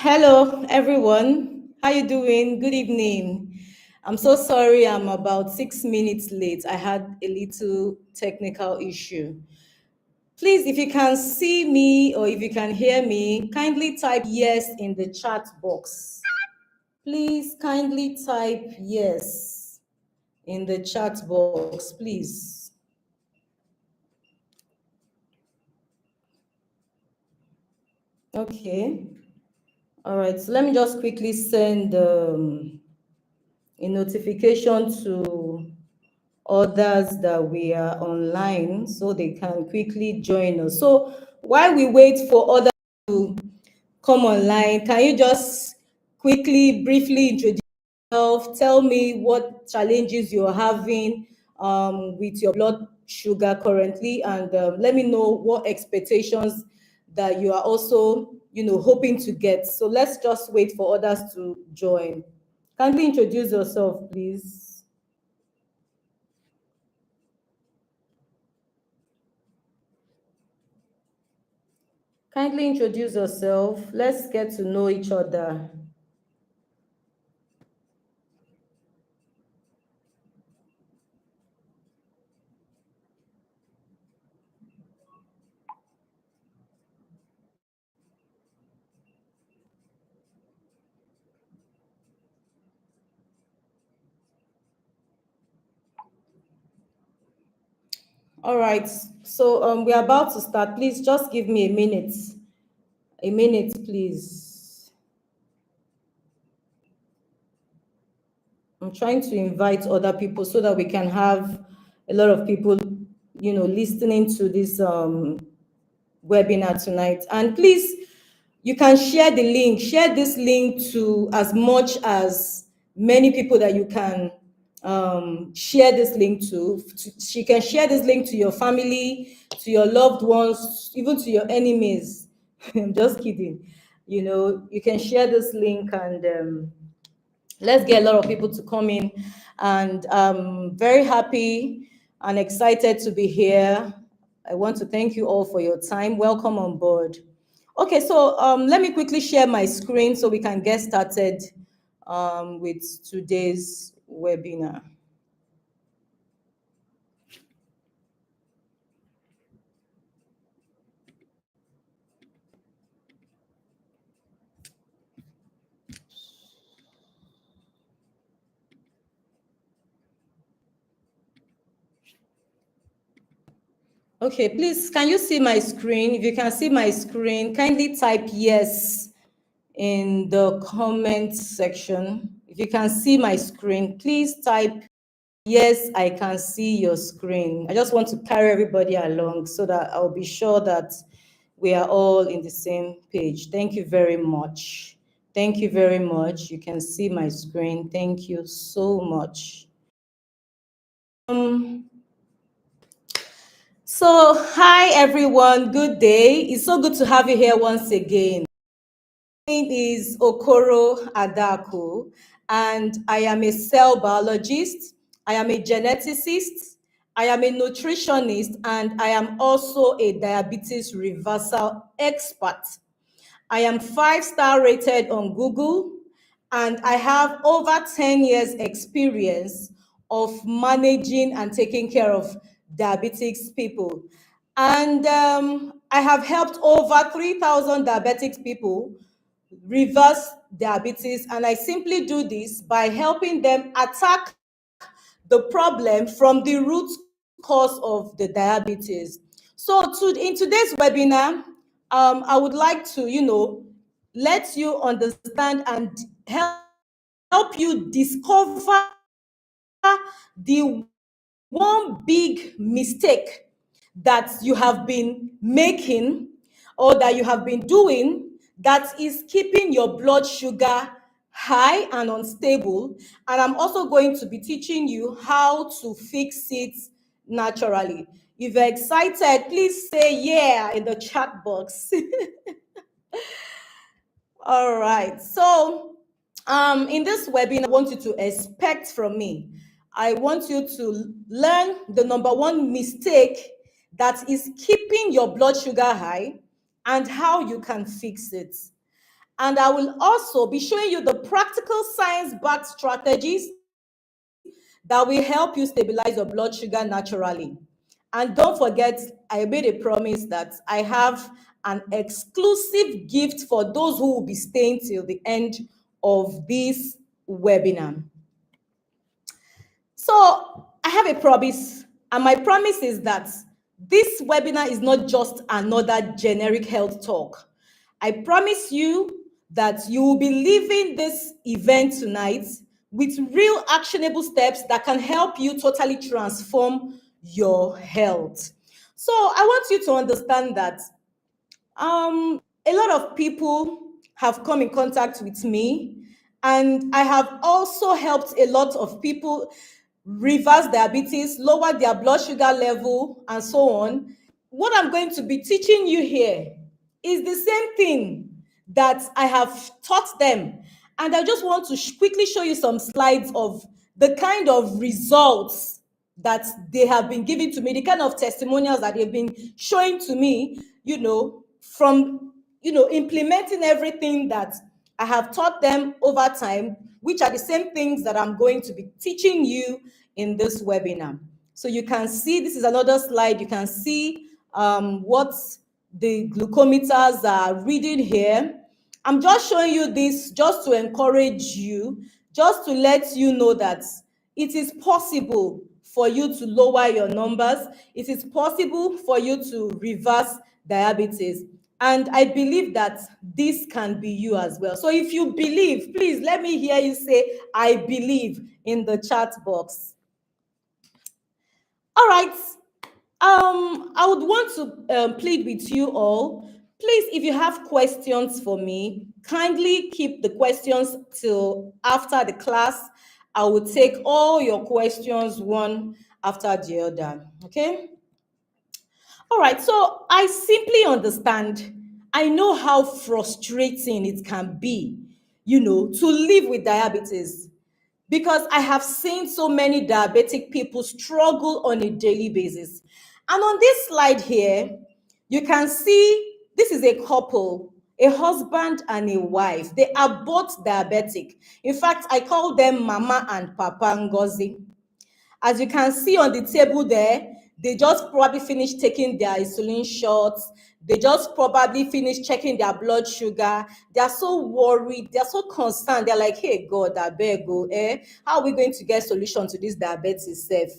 Hello, everyone. How you doing? Good evening. I'm so sorry I'm about 6 minutes late. I had a little technical issue. Please, if you can see me or if you can hear me, kindly type yes in the chat box. Please kindly type yes in the chat box, please. Okay. All right. So let me just quickly send a notification to others that we are online so they can quickly join us. So while we wait for others to come online, can you just quickly, briefly introduce yourself? Tell me what challenges you're having with your blood sugar currently, and let me know what expectations that you are also, hoping to get. So let's just wait for others to join. Kindly introduce yourself, please. Kindly introduce yourself. Let's get to know each other. All right. So we're about to start. Please just give me a minute. A minute, please. I'm trying to invite other people so that we can have a lot of people, listening to this webinar tonight. And please, you can share the link. Share this link to as much as many people that you can share this link to. She can share this link to your family, to your loved ones, even to your enemies. I'm just kidding. You can share this link and let's get a lot of people to come in. And I'm very happy and excited to be here. I want to thank you all for your time. Welcome on board. Okay, so let me quickly share my screen so we can get started with today's webinar. Okay, please, can you see my screen? If you can see my screen, kindly type yes in the comment section. If you can see my screen, please type yes, I can see your screen. I just want to carry everybody along so that I'll be sure that we are all in the same page. Thank you very much. Thank you very much. You can see my screen. Thank you so much. So, hi everyone. Good day. It's so good to have you here once again. My name is OKORO ADAKU, and I am a cell biologist. I am a geneticist. I am a nutritionist, and I am also a diabetes reversal expert. I am 5-star rated on Google, and I have over 10 years experience of managing and taking care of diabetics people. And I have helped over 3,000 diabetic people reverse diabetes, and I simply do this by helping them attack the problem from the root cause of the diabetes. So in today's webinar, I would like to, let you understand and help you discover the one big mistake that you have been making or that you have been doing that is keeping your blood sugar high and unstable. And I'm also going to be teaching you how to fix it naturally. If you're excited, please say yeah in the chat box. All right. So, in this webinar, I want you to expect from me. I want you to learn the number one mistake that is keeping your blood sugar high and how you can fix it. And I will also be showing you the practical science-backed strategies that will help you stabilize your blood sugar naturally. And don't forget, I made a promise that I have an exclusive gift for those who will be staying till the end of this webinar. So I have a promise, and my promise is that this webinar is not just another generic health talk. I promise you that you will be leaving this event tonight with real actionable steps that can help you totally transform your health. So I want you to understand that a lot of people have come in contact with me, and I have also helped a lot of people reverse diabetes, lower their blood sugar level, and so on. What I'm going to be teaching you here is the same thing that I have taught them. And I just want to quickly show you some slides of the kind of results that they have been giving to me, the kind of testimonials that they've been showing to me, from, implementing everything that I have taught them over time, which are the same things that I'm going to be teaching you in this webinar. So you can see, this is another slide. You can see what the glucometers are reading here. I'm just showing you this just to encourage you, just to let you know that it is possible for you to lower your numbers. It is possible for you to reverse diabetes. And I believe that this can be you as well. So if you believe, please let me hear you say, I believe, in the chat box. All right. I would want to plead with you all. Please, if you have questions for me, kindly keep the questions till after the class. I will take all your questions one after the other. Okay? All right. So I simply understand. I know how frustrating it can be, to live with diabetes, because I have seen so many diabetic people struggle on a daily basis. And on this slide here, you can see this is a couple, a husband and a wife. They are both diabetic. In fact, I call them Mama and Papa Ngozi. As you can see on the table there, they just probably finished taking their insulin shots. They just probably finished checking their blood sugar. They are so worried. They are so concerned. They're like, hey, God, I beg you, how are we going to get solution to this diabetes self?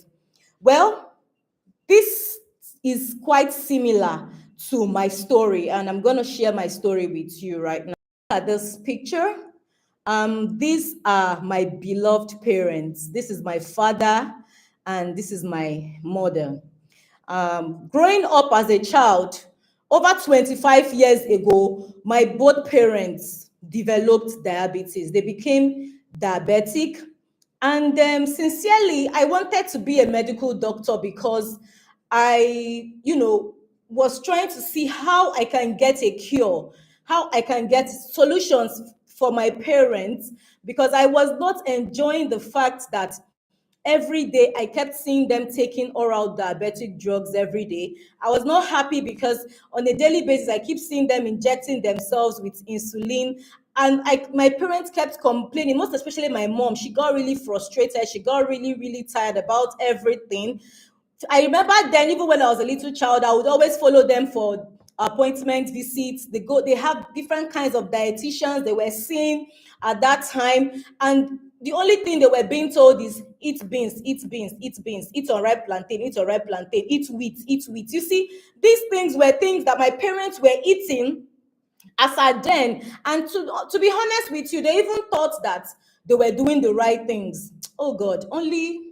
Well, this is quite similar to my story, and I'm going to share my story with you right now. Look at this picture. These are my beloved parents. This is my father, and this is my mother. Growing up as a child, over 25 years ago, my both parents developed diabetes. They became diabetic. And sincerely, I wanted to be a medical doctor because I, was trying to see how I can get a cure, how I can get solutions for my parents, because I was not enjoying the fact that every day I kept seeing them taking oral diabetic drugs every day. I was not happy because on a daily basis, I keep seeing them injecting themselves with insulin. And my parents kept complaining, most especially my mom. She got really frustrated. She got really, really tired about everything. I remember then, even when I was a little child, I would always follow them for appointment visits. They have different kinds of dietitians they were seeing at that time. And the only thing they were being told is eat beans, eat beans, eat beans, eat unripe plantain, eat unripe plantain, eat wheat, eat wheat. You see, these things were things that my parents were eating as at then. And to be honest with you, they even thought that they were doing the right things. Oh God, only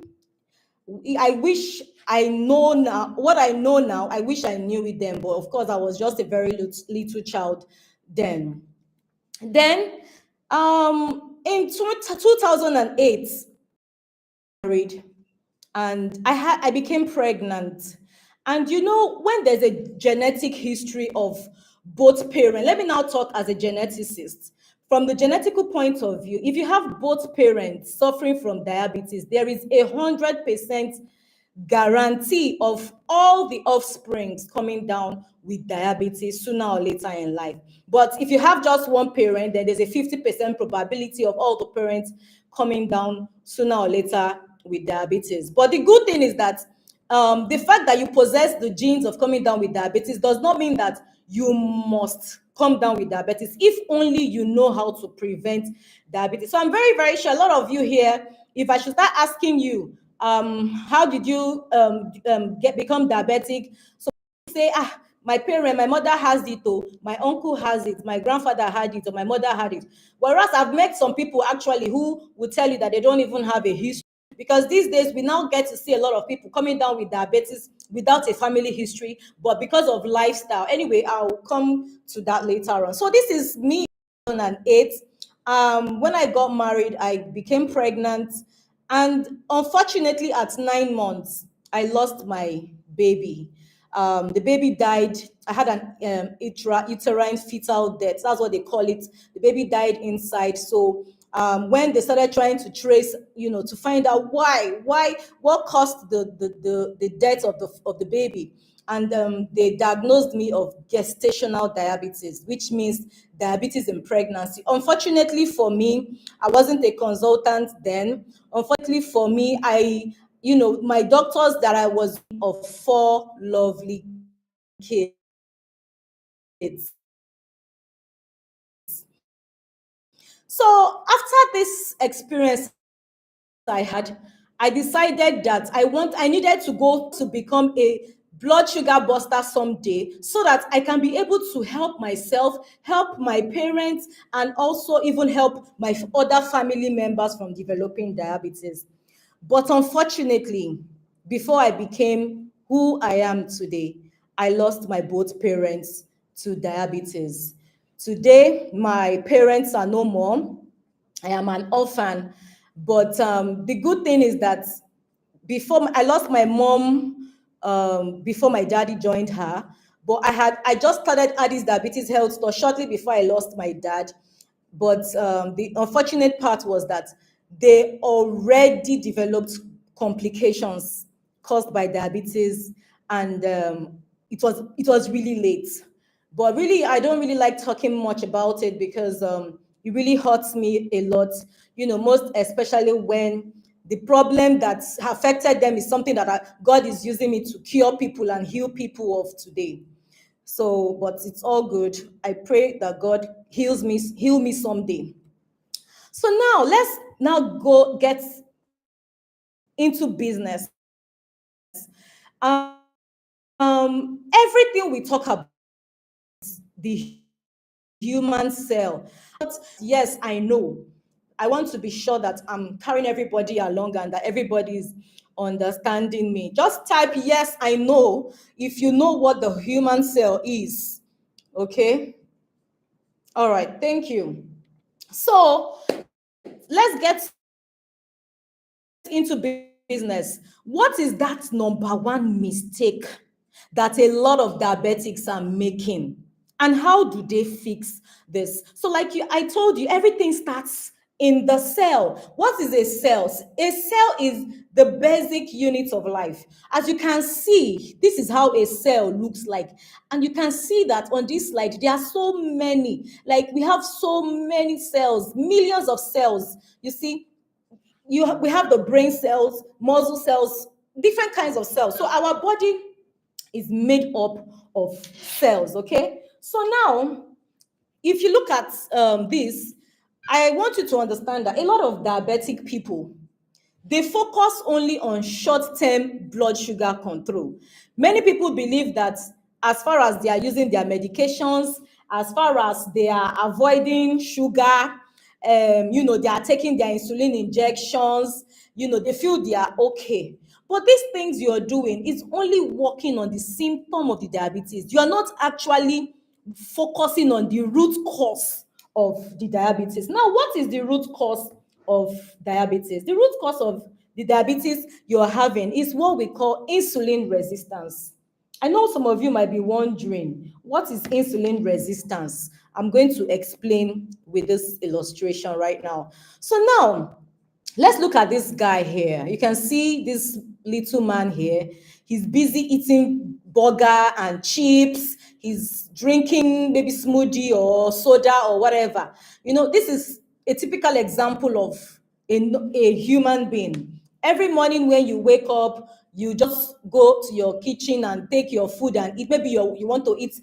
I wish I know now what I know now. I wish I knew it then, but of course, I was just a very little child then. Then, in 2008, married, and I became pregnant. And when there's a genetic history of both parents, let me now talk as a geneticist. From the genetical point of view, if you have both parents suffering from diabetes, there is 100% guarantee of all the offsprings coming down with diabetes sooner or later in life. But if you have just one parent, then there's a 50% probability of all the parents coming down sooner or later with diabetes. But the good thing is that the fact that you possess the genes of coming down with diabetes does not mean that you must come down with diabetes, if only you know how to prevent diabetes. So I'm very, very sure a lot of you here, if I should start asking you, how did you become diabetic? So say, my parent, my mother has it, or my uncle has it, my grandfather had it, or my mother had it. Whereas I've met some people actually who will tell you that they don't even have a history, because these days we now get to see a lot of people coming down with diabetes without a family history, but because of lifestyle. Anyway, I'll come to that later on. So this is me in 2008. When I got married, I became pregnant, and unfortunately, at 9 months, I lost my baby. The baby died. I had an uterine fetal death. That's what they call it. The baby died inside. So when they started trying to trace, to find out what caused the death of the baby, and they diagnosed me of gestational diabetes, which means diabetes in pregnancy. Unfortunately for me, I wasn't a consultant then. Unfortunately for me, my doctors that I was of 4 lovely kids. So after this experience I had, I decided that I needed to go to become a blood sugar buster someday, so that I can be able to help myself, help my parents, and also even help my other family members from developing diabetes. But unfortunately, before I became who I am today, I lost my both parents to diabetes. Today, my parents are no more. I am an orphan. But the good thing is that I lost my mom before my daddy joined her. But I just started Addys Diabetes Health Store shortly before I lost my dad. But the unfortunate part was that they already developed complications caused by diabetes, and it was really late. But really, I don't really like talking much about it, because it really hurts me a lot, most especially when the problem that's affected them is something that God is using me to cure people and heal people of today. So, but it's all good. I pray that God heal me someday. So now let's now go get into business. Everything we talk about, the human cell. But yes, I know. I want to be sure that I'm carrying everybody along and that everybody is understanding me. Just type yes, I know, if you know what the human cell is. Okay? All right, thank you. So let's get into business. What is that number one mistake that a lot of diabetics are making? And how do they fix this? So, like I told you, everything starts in the cell. What is a cell? A cell is the basic unit of life. As you can see, this is how a cell looks like. And you can see that on this slide, there are so many. Like, we have so many cells, millions of cells. You see, we have the brain cells, muscle cells, different kinds of cells. So our body is made up of cells, okay? So now, if you look at this, I want you to understand that a lot of diabetic people, they focus only on short-term blood sugar control. Many people believe that as far as they are using their medications, as far as they are avoiding sugar, they are taking their insulin injections, they feel they are okay. But these things you're doing is only working on the symptom of the diabetes. You are not actually focusing on the root cause of the diabetes. Now, what is the root cause of diabetes? The root cause of the diabetes you're having is what we call insulin resistance. I know some of you might be wondering, what is insulin resistance? I'm going to explain with this illustration right now. So now, Let's look at this guy here. You can see this little man here. He's busy eating burger and chips. He's drinking maybe smoothie or soda or whatever. This is a typical example of a human being. Every morning when you wake up, you just go to your kitchen and take your food and eat. Maybe you want to eat,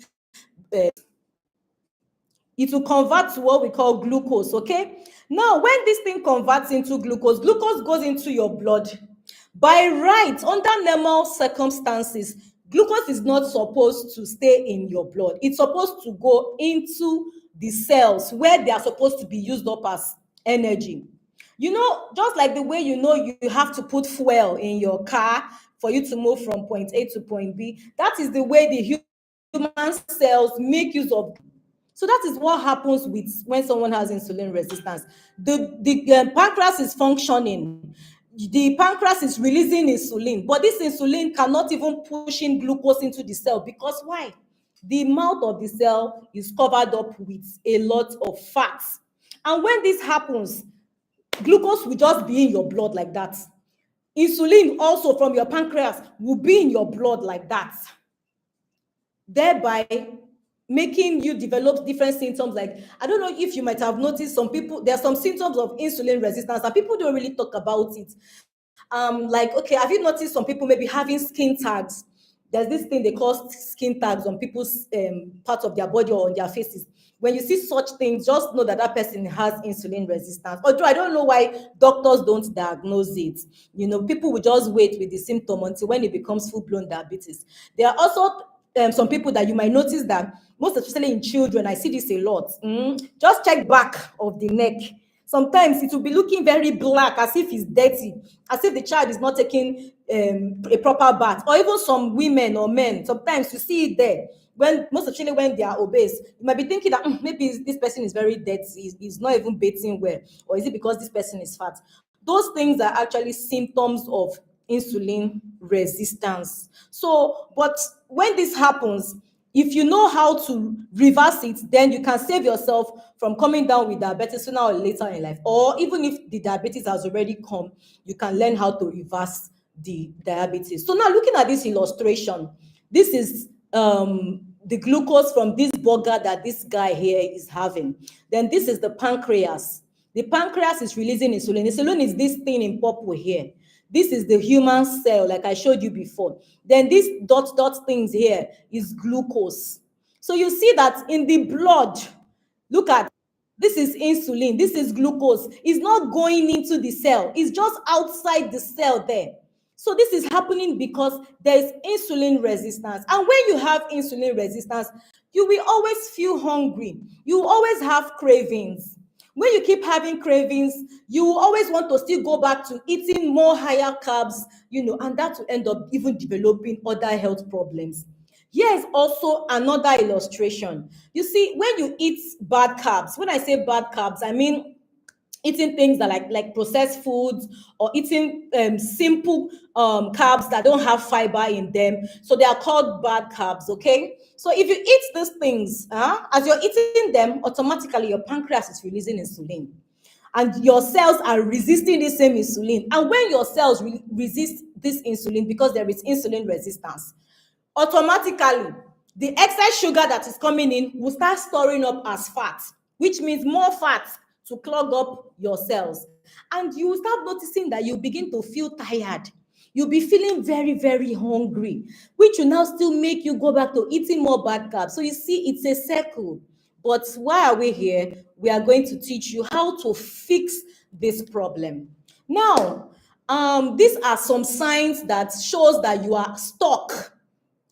it will convert to what we call glucose. Okay, now when this thing converts into glucose goes into your blood. By right, under normal circumstances, glucose is not supposed to stay in your blood. It's supposed to go into the cells where they are supposed to be used up as energy. Just like the way you have to put fuel in your car for you to move from point A to point B, that is the way the human cells make use of. So that is what happens with when someone has insulin resistance. The pancreas is functioning. The pancreas is releasing insulin, but this insulin cannot even push in glucose into the cell because why? The mouth of the cell is covered up with a lot of fats. And when this happens, glucose will just be in your blood like that. Insulin also from your pancreas will be in your blood like that, thereby making you develop different symptoms. Like, I don't know if you might have noticed, some people, there are some symptoms of insulin resistance and people don't really talk about it. Like, okay, have you noticed some people maybe having skin tags? There's this thing they call skin tags on people's parts of their body or on their faces. When you see such things, just know that that person has insulin resistance. Although I don't know why doctors don't diagnose it. People will just wait with the symptom until when it becomes full-blown diabetes. There are also some people that you might notice that, most especially in children, I see this a lot. Just check back of the neck. Sometimes it will be looking very black, as if it's dirty, as if the child is not taking a proper bath. Or even some women or men, sometimes you see it there. Most especially when they are obese, you might be thinking that maybe this person is very dirty, he's not even bathing well, or is it because this person is fat? Those things are actually symptoms of insulin resistance. So, but when this happens, if you know how to reverse it, then you can save yourself from coming down with diabetes sooner or later in life. Or even if the diabetes has already come, you can learn how to reverse the diabetes. So now looking at this illustration, this is the glucose from this burger that this guy here is having. Then this is the pancreas. The pancreas is releasing insulin. Insulin is this thing in purple here. This is the human cell, like I showed you before. Then these dot things here is glucose. So you see that in the blood, look at, this is insulin, this is glucose. It's not going into the cell, it's just outside the cell there. So this is happening because there is insulin resistance. And when you have insulin resistance, you will always feel hungry. You will always have cravings. When you keep having cravings, you will always want to still go back to eating more higher carbs, and that will end up even developing other health problems. Here is also another illustration. You see, when you eat bad carbs, when I say bad carbs, I mean eating things that like processed foods, or eating simple carbs that don't have fiber in them. So they are called bad carbs, okay? So if you eat these things, as you're eating them, automatically your pancreas is releasing insulin. And your cells are resisting the same insulin. And when your cells resist this insulin, because there is insulin resistance, automatically the excess sugar that is coming in will start storing up as fat, which means more fat to clog up your cells. And you will start noticing that you begin to feel tired. You'll be feeling very, very hungry, which will now still make you go back to eating more bad carbs. So you see, it's a circle. But why are we here? We are going to teach you how to fix this problem. Now, these are some signs that shows that you are stuck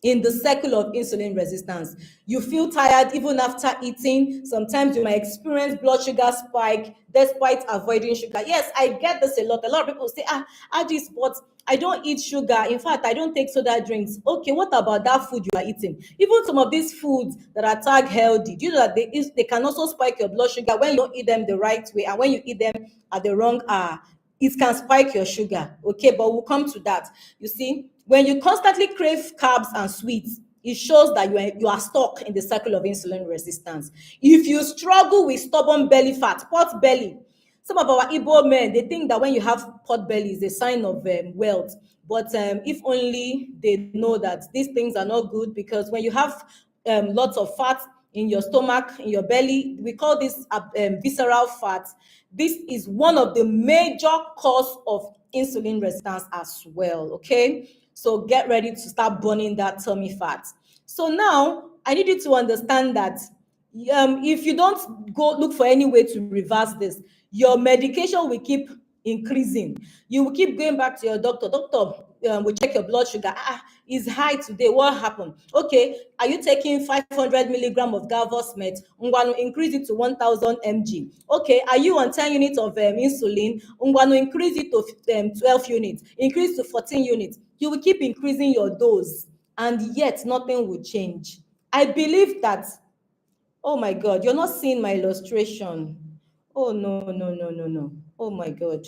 in the cycle of insulin resistance. You feel tired even after eating. Sometimes you might experience blood sugar spike despite avoiding sugar. Yes, I get this a lot. A lot of people say, Addys, but I don't eat sugar. In fact, I don't take soda drinks. Okay, what about that food you are eating? Even some of these foods that are tagged healthy, do you know that they can also spike your blood sugar when you don't eat them the right way, and when you eat them at the wrong hour, it can spike your sugar. Okay, but we'll come to that. You see, when you constantly crave carbs and sweets, it shows that you are stuck in the cycle of insulin resistance. If you struggle with stubborn belly fat, pot belly, Some of our Igbo men, they think that when you have pot belly is a sign of wealth. But if only they know that these things are not good, because when you have lots of fat in your stomach, in your belly, we call this visceral fat. This is one of the major cause of insulin resistance as well, okay? So get ready to start burning that tummy fat. So now I need you to understand that if you don't go look for any way to reverse this, your medication will keep increasing. You will keep going back to your doctor. Doctor, we check your blood sugar. It's high today. What happened? Okay, are you taking 500 milligram of galvosmet? Ngwanu, increase it to 1000 mg. Okay, are you on 10 units of insulin? Ngwanu, increase it to 12 units. Increase to 14 units. You will keep increasing your dose, and yet nothing will change. I believe that. Oh my God, you're not seeing my illustration. Oh no, no, no, no, no. Oh my God.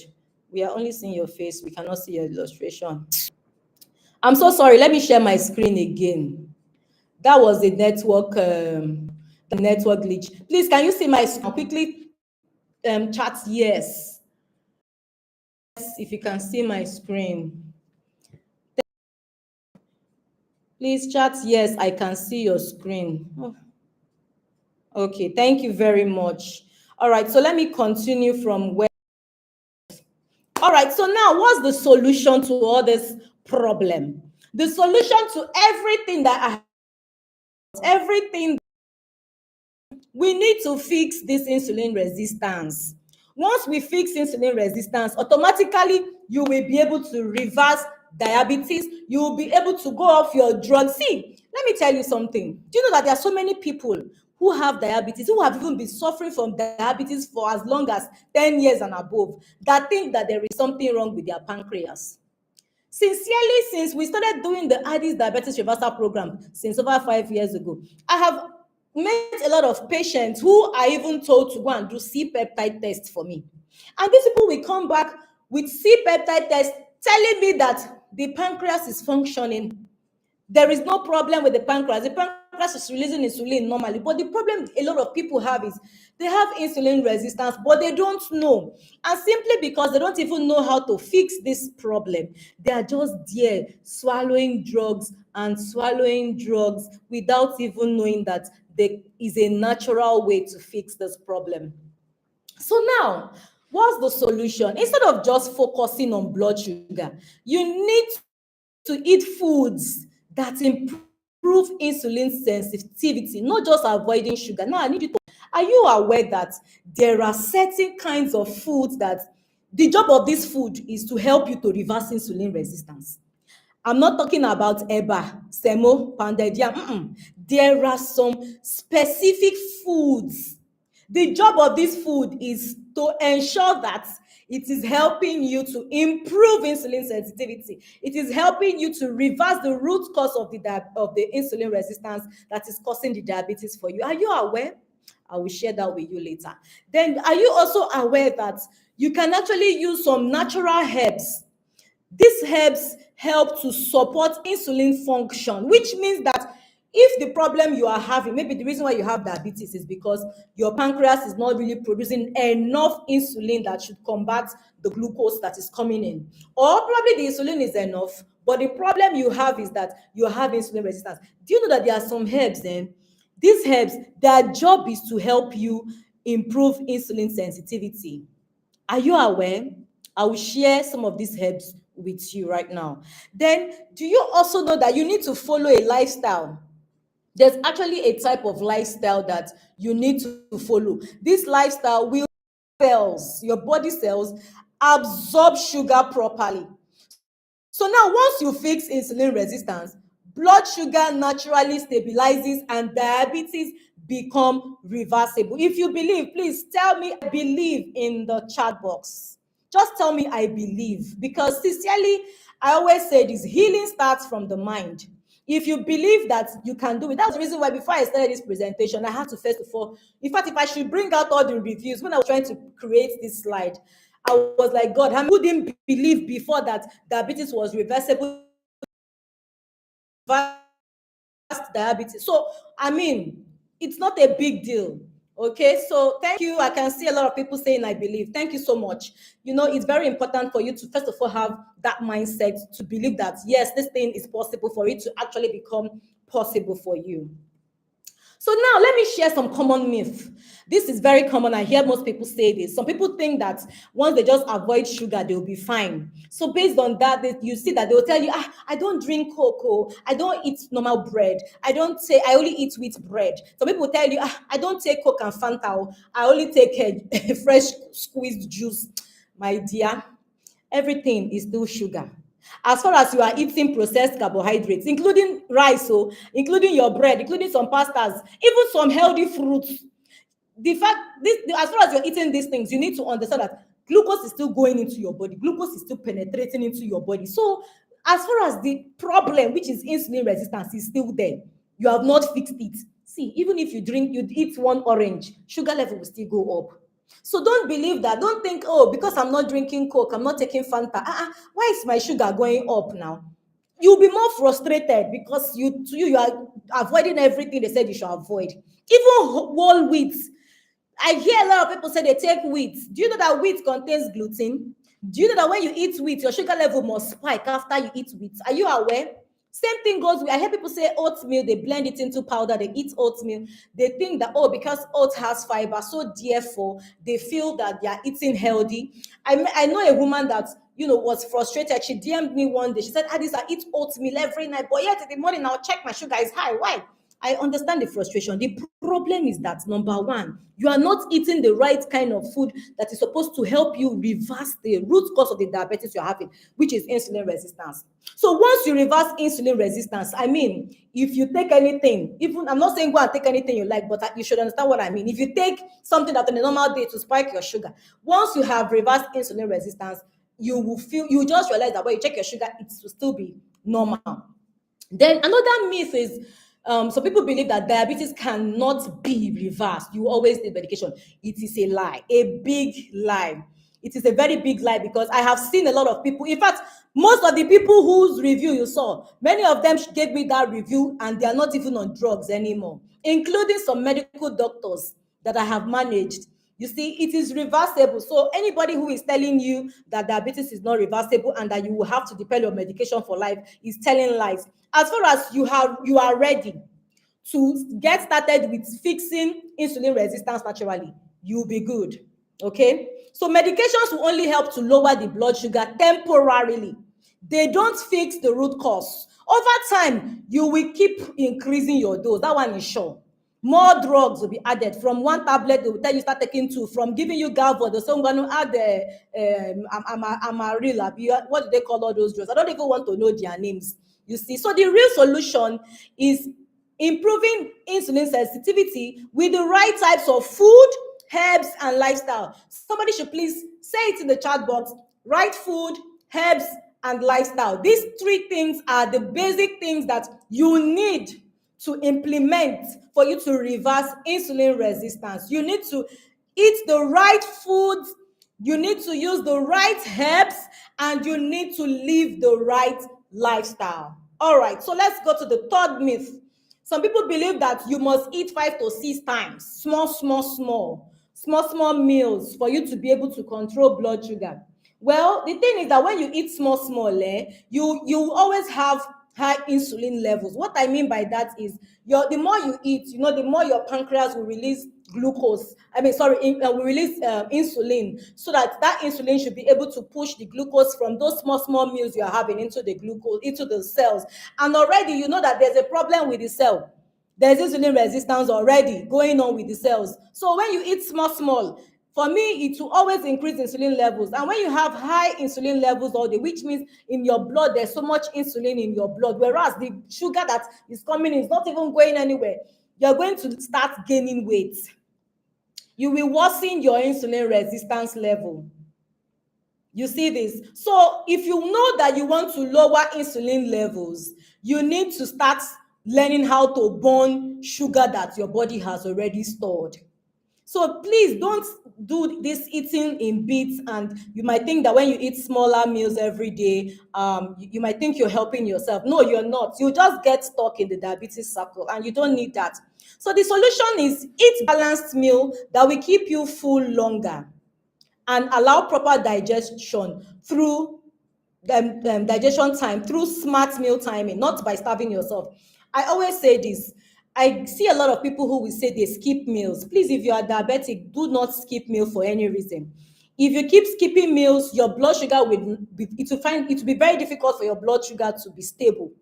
We are only seeing your face. We cannot see your illustration. I'm so sorry. Let me share my screen again. That was the network glitch. Please, can you see my screen? Quickly chat yes. Yes, if you can see my screen. Please chat yes, I can see your screen. Oh. Okay, thank you very much. All right, so let me continue from where. All right, so now what's the solution to all this problem? The solution to everything everything, we need to fix this insulin resistance. Once we fix insulin resistance, automatically you will be able to reverse diabetes. You will be able to go off your drugs. See, let me tell you something. Do you know that there are so many people who have diabetes, who have even been suffering from diabetes for as long as 10 years and above, that think that there is something wrong with their pancreas? Sincerely, since we started doing the Addys Diabetes Reversal Program since over 5 years ago, I have met a lot of patients who are even told to go and do C-peptide tests for me. And these people will come back with C-peptide tests telling me that the pancreas is functioning. There is no problem with the pancreas. The pancreas is releasing insulin normally. But the problem a lot of people have is they have insulin resistance, but they don't know. And simply because they don't even know how to fix this problem, they are just there swallowing drugs and swallowing drugs without even knowing that there is a natural way to fix this problem. So now, what's the solution? Instead of just focusing on blood sugar, you need to eat foods that improve insulin sensitivity, not just avoiding sugar. Now, I need you to, are you aware that there are certain kinds of foods that the job of this food is to help you to reverse insulin resistance? I'm not talking about eba, semo, pounded yam. There are some specific foods. The job of this food is to ensure that it is helping you to improve insulin sensitivity. It is helping you to reverse the root cause of the insulin resistance that is causing the diabetes for you. Are you aware? I will share that with you later. Then, are you also aware that you can actually use some natural herbs? These herbs help to support insulin function, which means that if the problem you are having, maybe the reason why you have diabetes is because your pancreas is not really producing enough insulin that should combat the glucose that is coming in. Or probably the insulin is enough, but the problem you have is that you have insulin resistance. Do you know that there are some herbs then? These herbs, their job is to help you improve insulin sensitivity. Are you aware? I will share some of these herbs with you right now. Then, do you also know that you need to follow a lifestyle? There's actually a type of lifestyle that you need to follow. This lifestyle will your body cells absorb sugar properly. So now, once you fix insulin resistance, blood sugar naturally stabilizes and diabetes become reversible. If you believe, please tell me I believe in the chat box. Just tell me I believe, because sincerely, I always say this: healing starts from the mind. If you believe that you can do it, that's the reason why before I started this presentation, I had to first of all, in fact, if I should bring out all the reviews, when I was trying to create this slide, I was like, God, how many who didn't believe before that diabetes was reversible, diabetes? So, I mean, it's not a big deal. Okay, so thank you. I can see a lot of people saying I believe. Thank you so much. It's very important for you to first of all have that mindset to believe that yes, this thing is possible for it to actually become possible for you. So now let me share some common myth. This is very common. I hear most people say this. Some people think that once they just avoid sugar, they'll be fine. So based on that, you see that they'll tell you, I don't drink cocoa. I don't eat normal bread. I only eat wheat bread. Some people will tell you, I don't take Coke and Fanta. I only take a fresh squeezed juice. My dear, everything is still sugar. As far as you are eating processed carbohydrates, including rice, including your bread, including some pastas, even some healthy fruits, as far as you're eating these things, you need to understand that glucose is still going into your body, glucose is still penetrating into your body. So as far as the problem, which is insulin resistance, is still there, you have not fixed it. See, even if you eat one orange, sugar level will still go up. So don't believe that. Don't think, oh, because I'm not drinking Coke, I'm not taking Fanta. Why is my sugar going up now? You'll be more frustrated because you are avoiding everything they said you should avoid. Even whole wheat. I hear a lot of people say they take wheat. Do you know that wheat contains gluten? Do you know that when you eat wheat, your sugar level must spike after you eat wheat? Are you aware? Same thing goes with, I hear people say oatmeal, they blend it into powder, they eat oatmeal. They think that, oh, because oat has fiber, so therefore they feel that they are eating healthy. I know a woman that, was frustrated. She DM'd me one day. She said, Addys, I eat oatmeal every night, but yet in the morning I'll check my sugar is high. Why? I understand the frustration. The problem is that, number one, you are not eating the right kind of food that is supposed to help you reverse the root cause of the diabetes you're having, which is insulin resistance. So once you reverse insulin resistance, I mean, if you take anything, even, I'm not saying go and take anything you like, but you should understand what I mean. If you take something that on a normal day to spike your sugar, once you have reversed insulin resistance, you just realize that when you check your sugar, it will still be normal. Then another myth is, some people believe that diabetes cannot be reversed. You always need medication. It is a lie, a big lie. It is a very big lie because I have seen a lot of people. In fact, most of the people whose review you saw, many of them gave me that review and they are not even on drugs anymore, including some medical doctors that I have managed. You see, it is reversible. So anybody who is telling you that diabetes is not reversible and that you will have to depend on medication for life is telling lies. As far as you are ready to get started with fixing insulin resistance naturally, you'll be good. Okay? So medications will only help to lower the blood sugar temporarily. They don't fix the root cause. Over time, you will keep increasing your dose. That one is sure. More drugs will be added. From one tablet, they will tell you start taking two. From giving you Galvod, they're going to add Amaril. What do they call all those drugs? I don't even want to know their names. You see, so the real solution is improving insulin sensitivity with the right types of food, herbs, and lifestyle. Somebody should please say it in the chat box. Right food, herbs, and lifestyle. These three things are the basic things that you need to implement for you to reverse insulin resistance. You need to eat the right foods, you need to use the right herbs, and you need to live the right lifestyle. All right, so let's go to the third myth. Some people believe that you must eat 5 to 6 times, small meals for you to be able to control blood sugar. Well, the thing is that when you eat small, you always have high insulin levels. What I mean by that is the more you eat, the more your pancreas will release glucose. Will release insulin, so that insulin should be able to push the glucose from those small meals you are having into the cells. And already you know that there's a problem with the cell. There's insulin resistance already going on with the cells. So when you eat small, for me, it will always increase insulin levels. And when you have high insulin levels all day, which means in your blood, there's so much insulin in your blood, whereas the sugar that is coming in is not even going anywhere, you're going to start gaining weight. You will worsen your insulin resistance level. You see this? So if you know that you want to lower insulin levels, you need to start learning how to burn sugar that your body has already stored. So please don't do this eating in bits, and you might think that when you eat smaller meals every day, you might think you're helping yourself. No, you're not. You just get stuck in the diabetes circle, and you don't need that. So the solution is eat balanced meal that will keep you full longer and allow proper digestion through digestion time through smart meal timing, not by starving yourself. I always say this. I see a lot of people who will say they skip meals. Please, if you are diabetic, do not skip meal for any reason. If you keep skipping meals, your blood sugar it will be very difficult for your blood sugar to be stable.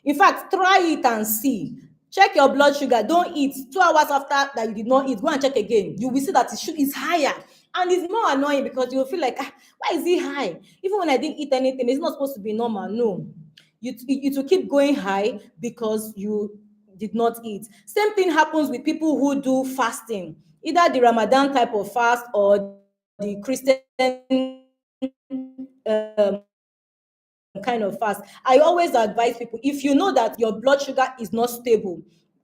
In fact, try it and see. Check your blood sugar. Don't eat 2 hours after that you did not eat. Go and check again. You will see that it's higher, and it's more annoying because you will feel like, why is it high? Even when I didn't eat anything, it's not supposed to be normal. No, it will keep going high because you did not eat. Same thing happens with people who do fasting, either the Ramadan type of fast or the Christian kind of fast. I always advise people, if you know that your blood sugar is not stable,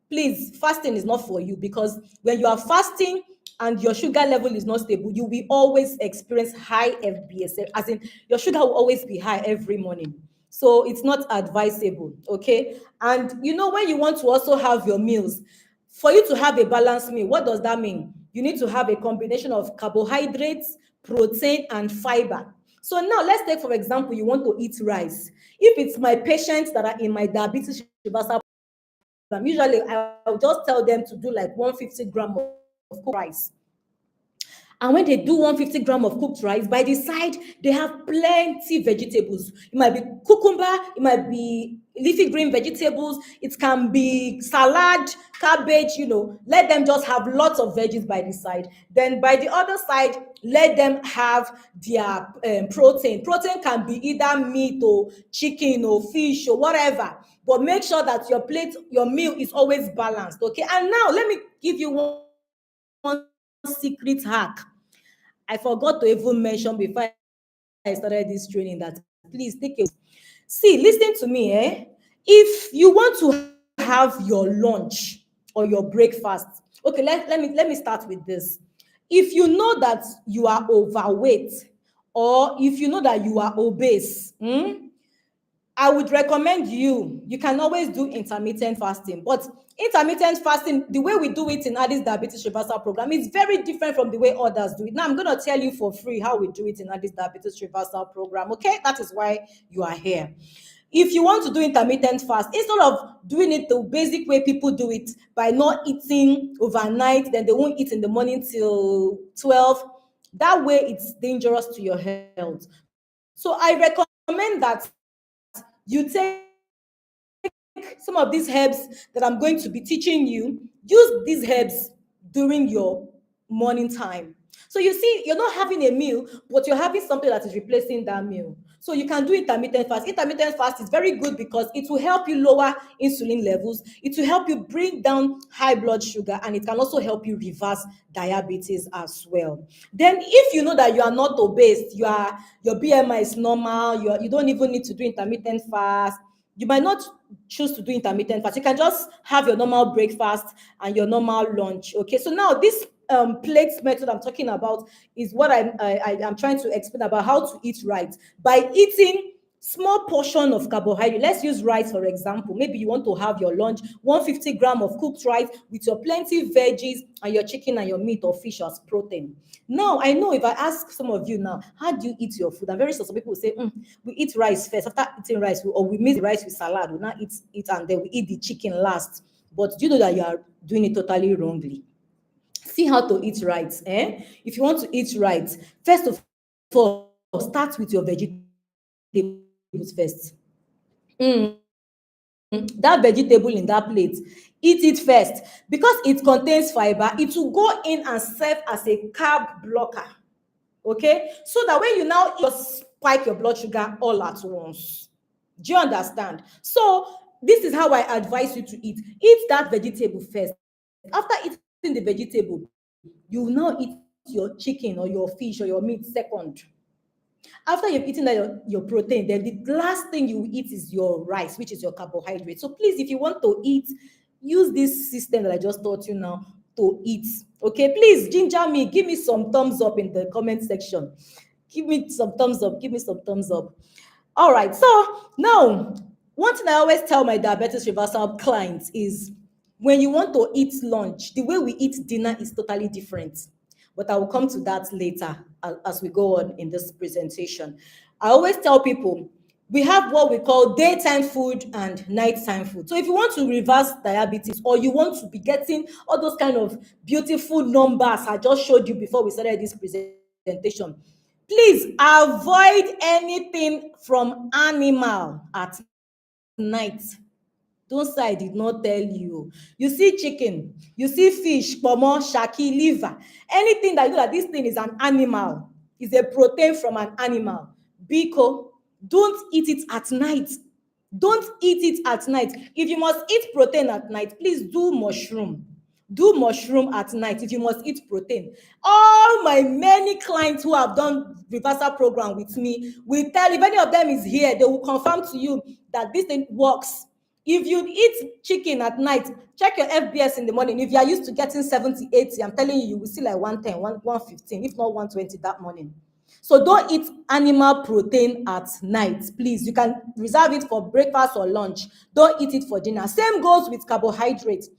please, fasting is not for you, because when you are fasting and your sugar level is not stable, you will always experience high FBS, as in your sugar will always be high every morning. So it's not advisable, okay? And when you want to also have your meals, for you to have a balanced meal, what does that mean? You need to have a combination of carbohydrates, protein, and fiber. So now let's take, for example, you want to eat rice. If it's my patients that are in my diabetes reversal program, usually I'll just tell them to do like 150 gram of cooked rice. And when they do 150 gram of cooked rice, by the side, they have plenty vegetables. It might be cucumber, it might be leafy green vegetables, it can be salad, cabbage, let them just have lots of veggies by the side. Then by the other side, let them have their protein. Protein can be either meat or chicken or fish or whatever. But make sure that your meal is always balanced, okay? And now let me give you one secret hack I forgot to even mention before I started this training, that please take a see, listen to me, if you want to have your lunch or your breakfast, okay, let me start with this. If you know that you are overweight, or if you know that you are obese, I would recommend you can always do intermittent fasting. But intermittent fasting, the way we do it in Addys Diabetes Reversal Program, is very different from the way others do it. Now, I'm going to tell you for free how we do it in Addys Diabetes Reversal Program, okay? That is why you are here. If you want to do intermittent fast, instead of doing it the basic way people do it, by not eating overnight, then they won't eat in the morning till 12, that way it's dangerous to your health. So I recommend that you take some of these herbs that I'm going to be teaching you. Use these herbs during your morning time. So you see, you're not having a meal, but you're having something that is replacing that meal. So you can do intermittent fast. Intermittent fast is very good because it will help you lower insulin levels. It will help you bring down high blood sugar, and it can also help you reverse diabetes as well. Then if you know that you are not obese, your BMI is normal, you don't even need to do intermittent fast, you might not choose to do intermittent fast. You can just have your normal breakfast and your normal lunch. Okay, so now this plates method I'm talking about is what I'm trying to explain about how to eat right by eating small portion of carbohydrate. Let's use rice for example. Maybe you want to have your lunch 150 gram of cooked rice with your plenty veggies and your chicken and your meat or fish as protein. Now I know if I ask some of you now, how do you eat your food? I'm very sure some people will say, we eat rice first. After eating rice, we mix the rice with salad. We now eat and then we eat the chicken last. But do you know that you are doing it totally wrongly? See how to eat right. If you want to eat right, first of all, start with your vegetables first. That vegetable in that plate, eat it first, because it contains fiber. It will go in and serve as a carb blocker, okay, so that when you now just spike your blood sugar all at once. Do you understand? So this is how I advise you to eat that vegetable first. After eating the vegetable, you will now eat your chicken or your fish or your meat second. After you've eaten your protein, then the last thing you eat is your rice, which is your carbohydrate. So please, if you want to eat, use this system that I just taught you now to eat. Okay, please ginger me, give me some thumbs up in the comment section. Give me some thumbs up, give me some thumbs up. All right, so now, one thing I always tell my diabetes reversal clients is, When you want to eat lunch, the way we eat dinner is totally different. But I will come to that later as we go on in this presentation. I always tell people we have what we call daytime food and nighttime food. So if you want to reverse diabetes, or you want to be getting all those kind of beautiful numbers I just showed you before we started this presentation, please avoid anything from animal at night. Don't say I did not tell you. You see chicken, you see fish, pomo, shaki, liver, anything that you know that this thing is an animal, is a protein from an animal. Biko, don't eat it at night. Don't eat it at night. If you must eat protein at night, please do mushroom. Do mushroom at night if you must eat protein. All my many clients who have done reversal program with me will tell, if any of them is here, they will confirm to you that this thing works. If you eat chicken at night, check your FBS in the morning. If you are used to getting 70, 80, I'm telling you, you will see like 110, 115, if not 120 that morning. So don't eat animal protein at night, please. You can reserve it for breakfast or lunch. Don't eat it for dinner. Same goes with carbohydrates.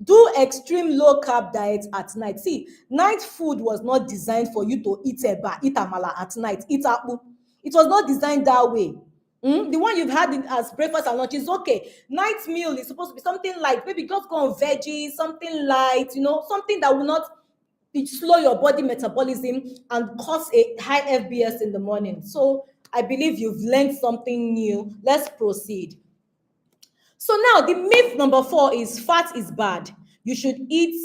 Do extreme low carb diet at night. See, night food was not designed for you to eat eba, eat amala at night, eat akpu. It was not designed that way. The one you've had as breakfast and lunch is okay. Night meal is supposed to be something light. Maybe just go on veggies, something light, something that will not slow your body metabolism and cause a high FBS in the morning. So I believe you've learned something new. Let's proceed. So now the myth number 4 is fat is bad. You should eat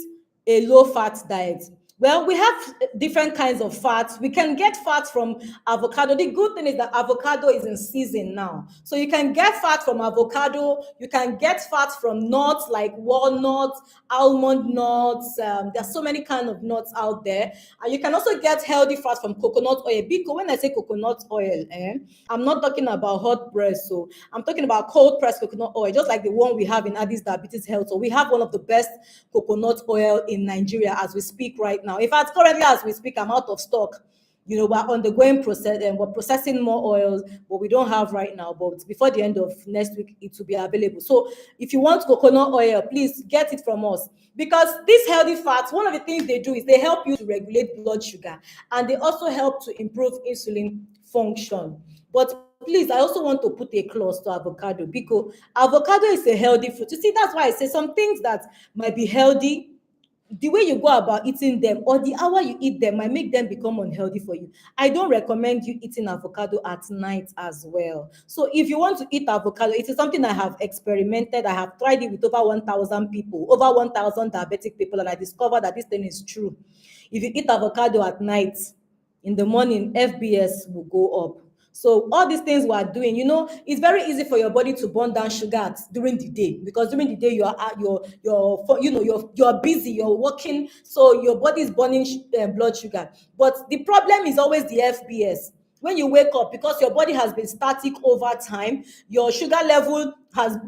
a low fat diet. Well, we have different kinds of fats. We can get fat from avocado. The good thing is that avocado is in season now. So you can get fat from avocado. You can get fat from nuts like walnuts, almond nuts. There's so many kinds of nuts out there. And you can also get healthy fat from coconut oil. Because when I say coconut oil, I'm not talking about hot press. So I'm talking about cold pressed coconut oil, just like the one we have in Addys Diabetes Health. So we have one of the best coconut oil in Nigeria as we speak right now. In fact, currently as we speak, I'm out of stock. We're undergoing process and we're processing more oils, but we don't have right now. But before the end of next week, it will be available. So if you want coconut oil, please get it from us. Because these healthy fats, one of the things they do is they help you to regulate blood sugar, and they also help to improve insulin function. But please, I also want to put a clause to avocado, because avocado is a healthy fruit. You see, that's why I say some things that might be healthy, the way you go about eating them or the hour you eat them might make them become unhealthy for you. I don't recommend you eating avocado at night as well. So if you want to eat avocado, it is something I have experimented. I have tried it with over 1,000 people, over 1,000 diabetic people, and I discovered that this thing is true. If you eat avocado at night, in the morning, FBS will go up. So all these things we are doing, it's very easy for your body to burn down sugar during the day, because during the day you're busy, you're working, so your body is burning blood sugar. But the problem is always the FBS. When you wake up, because your body has been static over time, your sugar level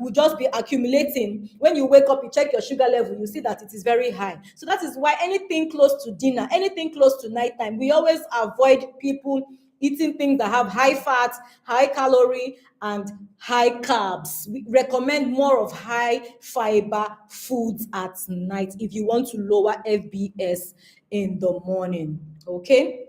will just be accumulating. When you wake up, you check your sugar level, you see that it is very high. So that is why anything close to dinner, anything close to nighttime, we always avoid people eating things that have high fat, high calorie, and high carbs. We recommend more of high fiber foods at night if you want to lower FBS in the morning. Okay?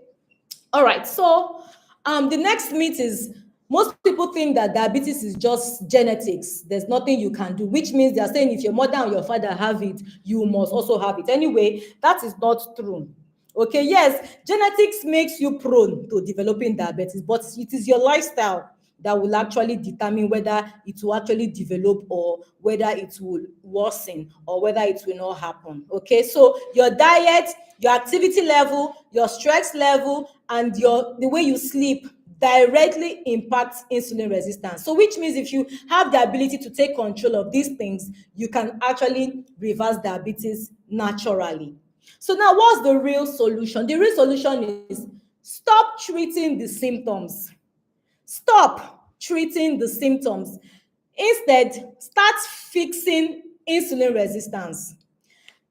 All right. So the next myth is, most people think that diabetes is just genetics. There's nothing you can do, which means they're saying if your mother and your father have it, you must also have it. Anyway, that is not true. Okay, yes, genetics makes you prone to developing diabetes, but it is your lifestyle that will actually determine whether it will actually develop or whether it will worsen or whether it will not happen. Okay, so your diet, your activity level, your stress level, and the way you sleep directly impacts insulin resistance. So which means if you have the ability to take control of these things, you can actually reverse diabetes naturally. So now, what's the real solution? The real solution is stop treating the symptoms. Stop treating the symptoms. Instead, start fixing insulin resistance.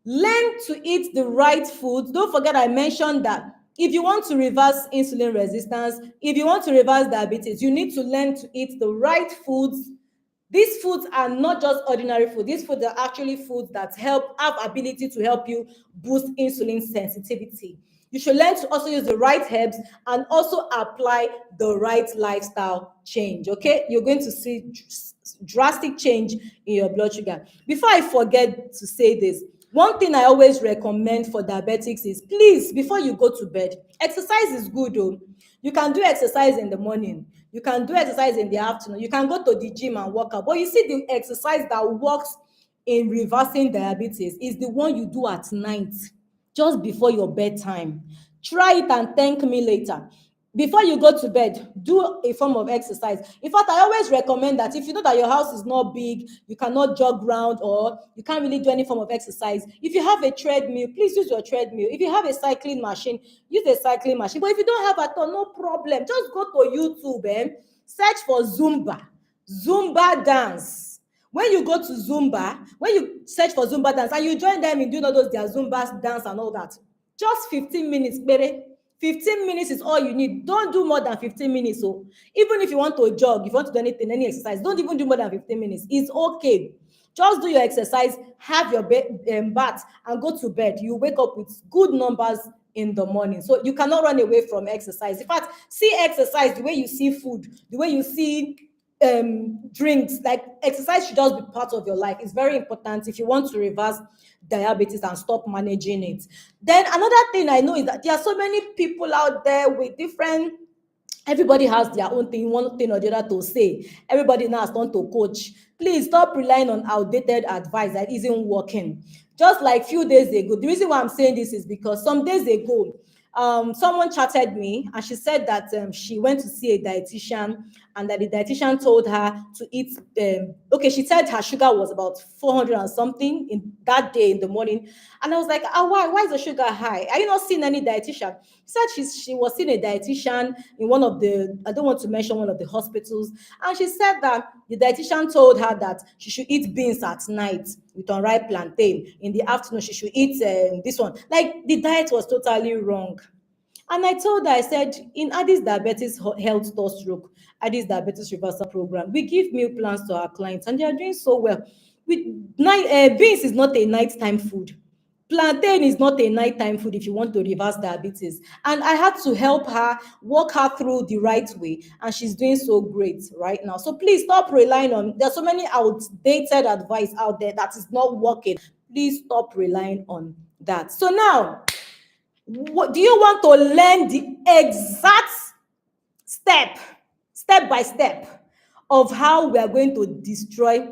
Learn to eat the right food. Don't forget I mentioned that if you want to reverse insulin resistance, if you want to reverse diabetes, you need to learn to eat the right foods These foods are not just ordinary food. These foods are actually foods that have ability to help you boost insulin sensitivity. You should learn to also use the right herbs and also apply the right lifestyle change. Okay, you're going to see drastic change in your blood sugar. Before I forget to say this, one thing I always recommend for diabetics is, please, before you go to bed, exercise is good though. You can do exercise in the morning, you can do exercise in the afternoon, you can go to the gym and work out. But you see, the exercise that works in reversing diabetes is the one you do at night, just before your bedtime. Try it and thank me later. Before you go to bed, do a form of exercise. In fact, I always recommend that if you know that your house is not big, you cannot jog around, or you can't really do any form of exercise, if you have a treadmill, please use your treadmill. If you have a cycling machine, use a cycling machine. But if you don't have at all, no problem. Just go to YouTube and search for Zumba dance. When you go to Zumba, when you search for Zumba dance and you join them in doing all those their Zumba dance and all that, just 15 minutes, baby. 15 minutes is all you need. Don't do more than 15 minutes. So even if you want to jog, if you want to do anything, any exercise, don't even do more than 15 minutes. It's okay. Just do your exercise, have your bath, and go to bed. You wake up with good numbers in the morning. So you cannot run away from exercise. In fact, see exercise the way you see food, the way you see drinks. Like, exercise should just be part of your life. It's very important if you want to reverse diabetes and stop managing it. Then another thing I know is that there are so many people out there with different, everybody has their own thing, one thing or the other to say. Everybody now has turned to coach. Please stop relying on outdated advice that isn't working. Just like few days ago, the reason why I'm saying this is because some days ago, someone chatted me and she said that she went to see a dietitian, and that the dietitian told her to eat, okay, she said her sugar was about 400 and something in that day in the morning. And I was like, why is the sugar high? Are you not seeing any dietitian? She said she was seeing a dietitian in one of the, I don't want to mention one of the hospitals, and she said that the dietitian told her that she should eat beans at night with unripe plantain. In the afternoon, she should eat this one. Like, the diet was totally wrong. And I told her, I said, in Addys Diabetes Health Store Stroke, Addys Diabetes Reversal Program, we give meal plans to our clients, and they are doing so well. Beans is not a nighttime food. Plantain is not a nighttime food if you want to reverse diabetes. And I had to help her, walk her through the right way, and she's doing so great right now. So please stop relying on, there's so many outdated advice out there that is not working. Please stop relying on that. So now, what do you want to learn the exact step by step of how we are going to destroy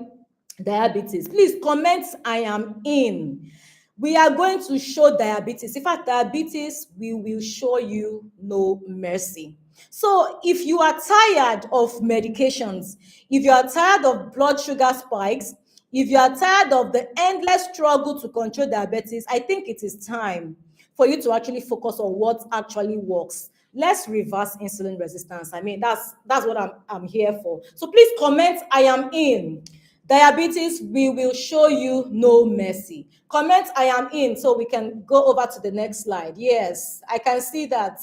diabetes? Please comment, I am in. We are going to show diabetes. In fact, diabetes, we will show you no mercy. So if you are tired of medications, if you are tired of blood sugar spikes, if you are tired of the endless struggle to control diabetes, I think it is time for you to actually focus on what actually works. Let's reverse insulin resistance. I mean, that's what I'm here for. So please comment, I am in. Diabetes, we will show you no mercy. Comment, I am in, so we can go over to the next slide. Yes, I can see that.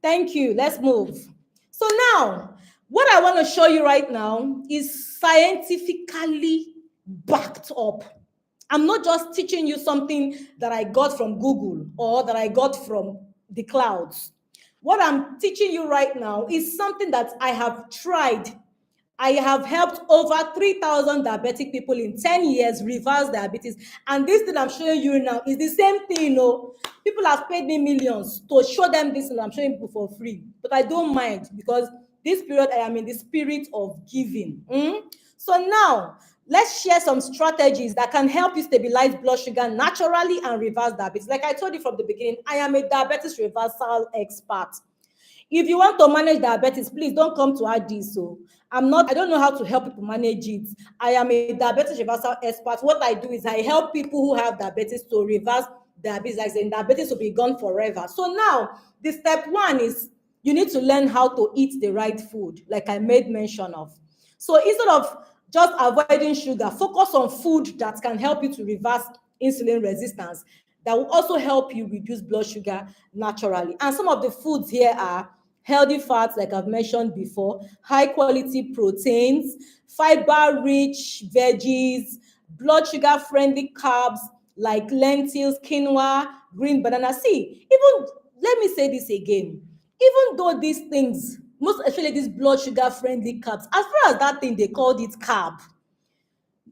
Thank you. Let's move. So now, what I want to show you right now is scientifically backed up. I'm not just teaching you something that I got from Google or that I got from the clouds. What I'm teaching you right now is something that I have tried. I have helped over 3,000 diabetic people in 10 years reverse diabetes. And this thing I'm showing you now is the same thing, you know. People have paid me millions to show them this, and I'm showing people for free. But I don't mind, because this period I am in the spirit of giving. So now, let's share some strategies that can help you stabilize blood sugar naturally and reverse diabetes. Like I told you from the beginning, I am a diabetes reversal expert. If you want to manage diabetes, please don't come to Addys. So I don't know how to help people manage it. I am a diabetes reversal expert. What I do is I help people who have diabetes to reverse diabetes. Like saying diabetes will be gone forever. So now, the step one is you need to learn how to eat the right food, like I made mention of. So instead of just avoiding sugar, focus on food that can help you to reverse insulin resistance, that will also help you reduce blood sugar naturally. And some of the foods here are healthy fats, like I've mentioned before, high quality proteins, fiber rich veggies, blood sugar friendly carbs like lentils, quinoa, green banana. See, even let me say this again. Even though these things, most especially these blood sugar friendly carbs, as far as that thing they called it carb,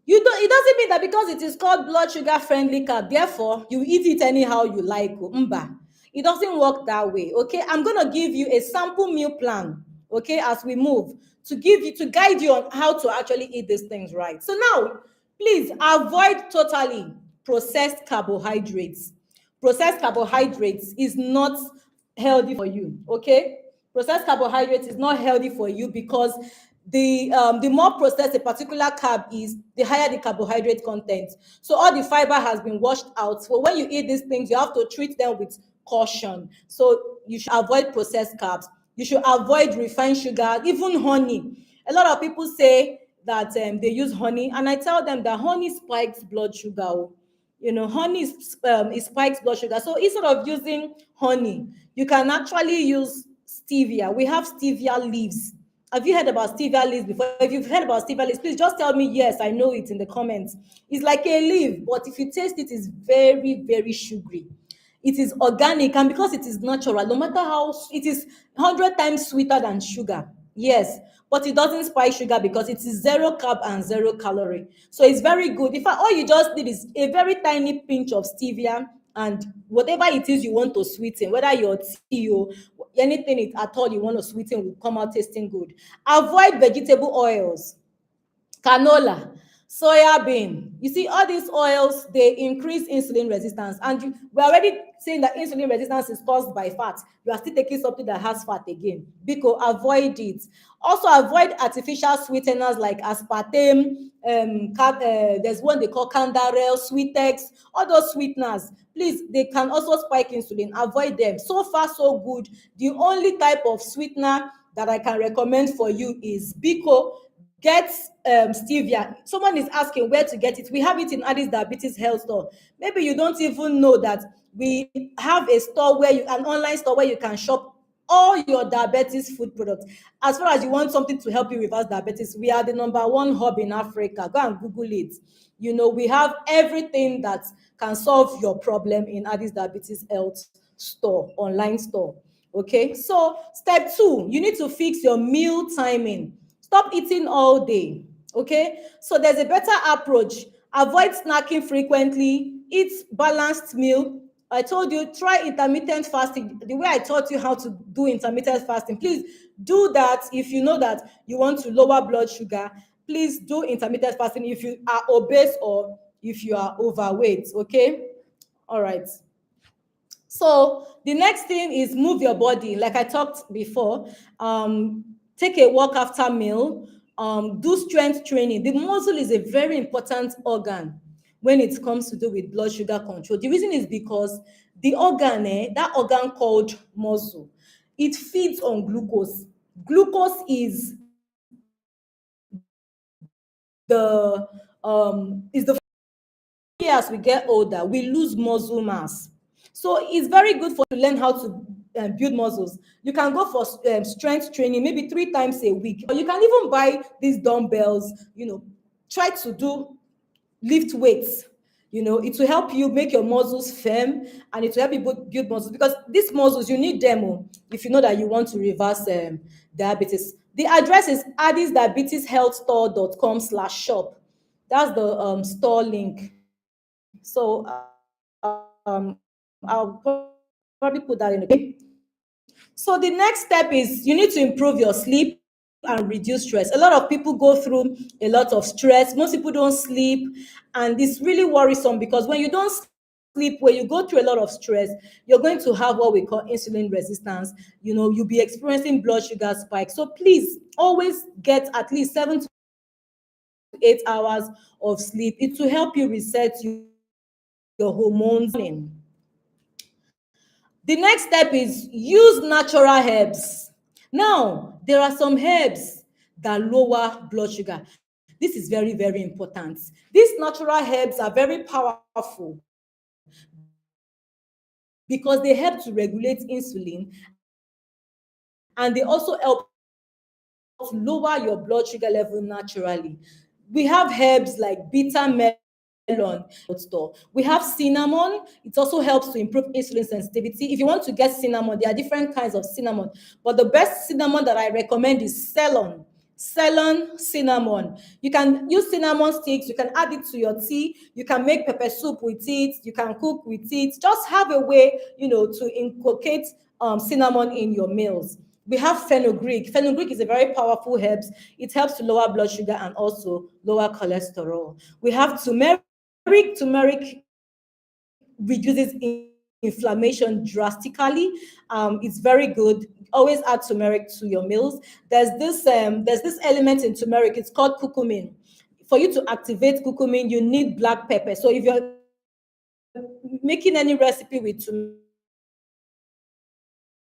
you don't, it doesn't mean that because it is called blood sugar friendly carb, therefore you eat it anyhow you like. Mba. It doesn't work that way. Okay. I'm gonna give you a sample meal plan, okay, as we move, to guide you on how to actually eat these things right. So now, please avoid totally processed carbohydrates. Processed carbohydrates is not healthy for you. Okay. Processed carbohydrates is not healthy for you because the more processed a particular carb is, the higher the carbohydrate content. So all the fiber has been washed out. So when you eat these things, you have to treat them with caution. So you should avoid processed carbs. You should avoid refined sugar, even honey. A lot of people say that they use honey, and I tell them that honey spikes blood sugar. Oh. You know, honey it spikes blood sugar. So instead of using honey, you can actually use stevia. We have stevia leaves. Have you heard about stevia leaves before? If you've heard about stevia leaves, please just tell me yes, I know it in the comments. It's like a leaf, but if you taste it, it's very, very sugary. It is organic, and because it is natural, no matter how it is 100 times sweeter than sugar. Yes, but it doesn't spice sugar because it is zero carb and zero calorie. So it's very good. In fact, all you just need is a very tiny pinch of stevia, and whatever it is you want to sweeten, whether your tea or anything it at all you want to sweeten, will come out tasting good. Avoid vegetable oils, canola, soya bean. You see, all these oils, they increase insulin resistance. And we're already saying that insulin resistance is caused by fat. You are still taking something that has fat again. Because avoid it. Also, avoid artificial sweeteners like aspartame, there's one they call canderel, sweetex, all those sweeteners. Please, they can also spike insulin. Avoid them. So far, so good. The only type of sweetener that I can recommend for you is Biko. Get stevia. Someone is asking where to get it. We have it in Addys Diabetes Health Store. Maybe you don't even know that we have a store where an online store where you can shop all your diabetes food products. As far as you want something to help you reverse diabetes, we are the #1 hub in Africa. Go and Google it. You know, we have everything that can solve your problem in Addys Diabetes Health Store, online store. Okay, so step 2, you need to fix your meal timing. Stop eating all day. Okay, so there's a better approach. Avoid snacking frequently. Eat balanced meal. I told you, try intermittent fasting. The way I taught you how to do intermittent fasting, please do that. If you know that you want to lower blood sugar, please do intermittent fasting if you are obese or if you are overweight. Okay, all right. So the next thing is move your body. Like I talked before, take a walk after meal, do strength training. The muscle is a very important organ when it comes to do with blood sugar control. The reason is because the organ, that organ called muscle, it feeds on glucose. Glucose is the as we get older, we lose muscle mass. So it's very good for you to learn how to build muscles. You can go for strength training maybe 3 times a week. Or you can even buy these dumbbells, try to do lift weights. It will help you make your muscles firm, and it will help you build muscles, because these muscles, you need them if you know that you want to reverse diabetes. The address is addysdiabeteshealthstore.com/shop. That's the store link. So I'll probably put that in again. So the next step is you need to improve your sleep and reduce stress. A lot of people go through a lot of stress. Most people don't sleep, and it's really worrisome because when you don't sleep, when you go through a lot of stress, you're going to have what we call insulin resistance. You'll be experiencing blood sugar spike. So please always get at least 7 to 8 hours of sleep. It will help you reset your hormones. The next step is use natural herbs. Now, there are some herbs that lower blood sugar. This is very, very important. These natural herbs are very powerful because they help to regulate insulin and they help to regulate blood sugar. So please, always get at least 7 to 8 hours of sleep. It will help you reset your hormones. The next step is use natural herbs. Now, there are some herbs that lower blood sugar. This is very, very important. These natural herbs are very powerful and they also help to lower your blood sugar level naturally. We have herbs like bitter melon store. We have cinnamon. It also helps to improve insulin sensitivity. If you want to get cinnamon, there are different kinds of cinnamon, but the best cinnamon that I recommend is Ceylon. Ceylon cinnamon. You can use cinnamon sticks, you can add it to your tea, you can make pepper soup with it, you can cook with it. Just have a way, to inculcate cinnamon in your meals. We have fenugreek. Fenugreek is a very powerful herb. It helps to lower blood sugar and also lower cholesterol. We have turmeric. Turmeric reduces inflammation drastically. It's very good. Always add turmeric to your meals. There's this element in turmeric. It's called curcumin. For you to activate curcumin, you need black pepper. So if you're making any recipe with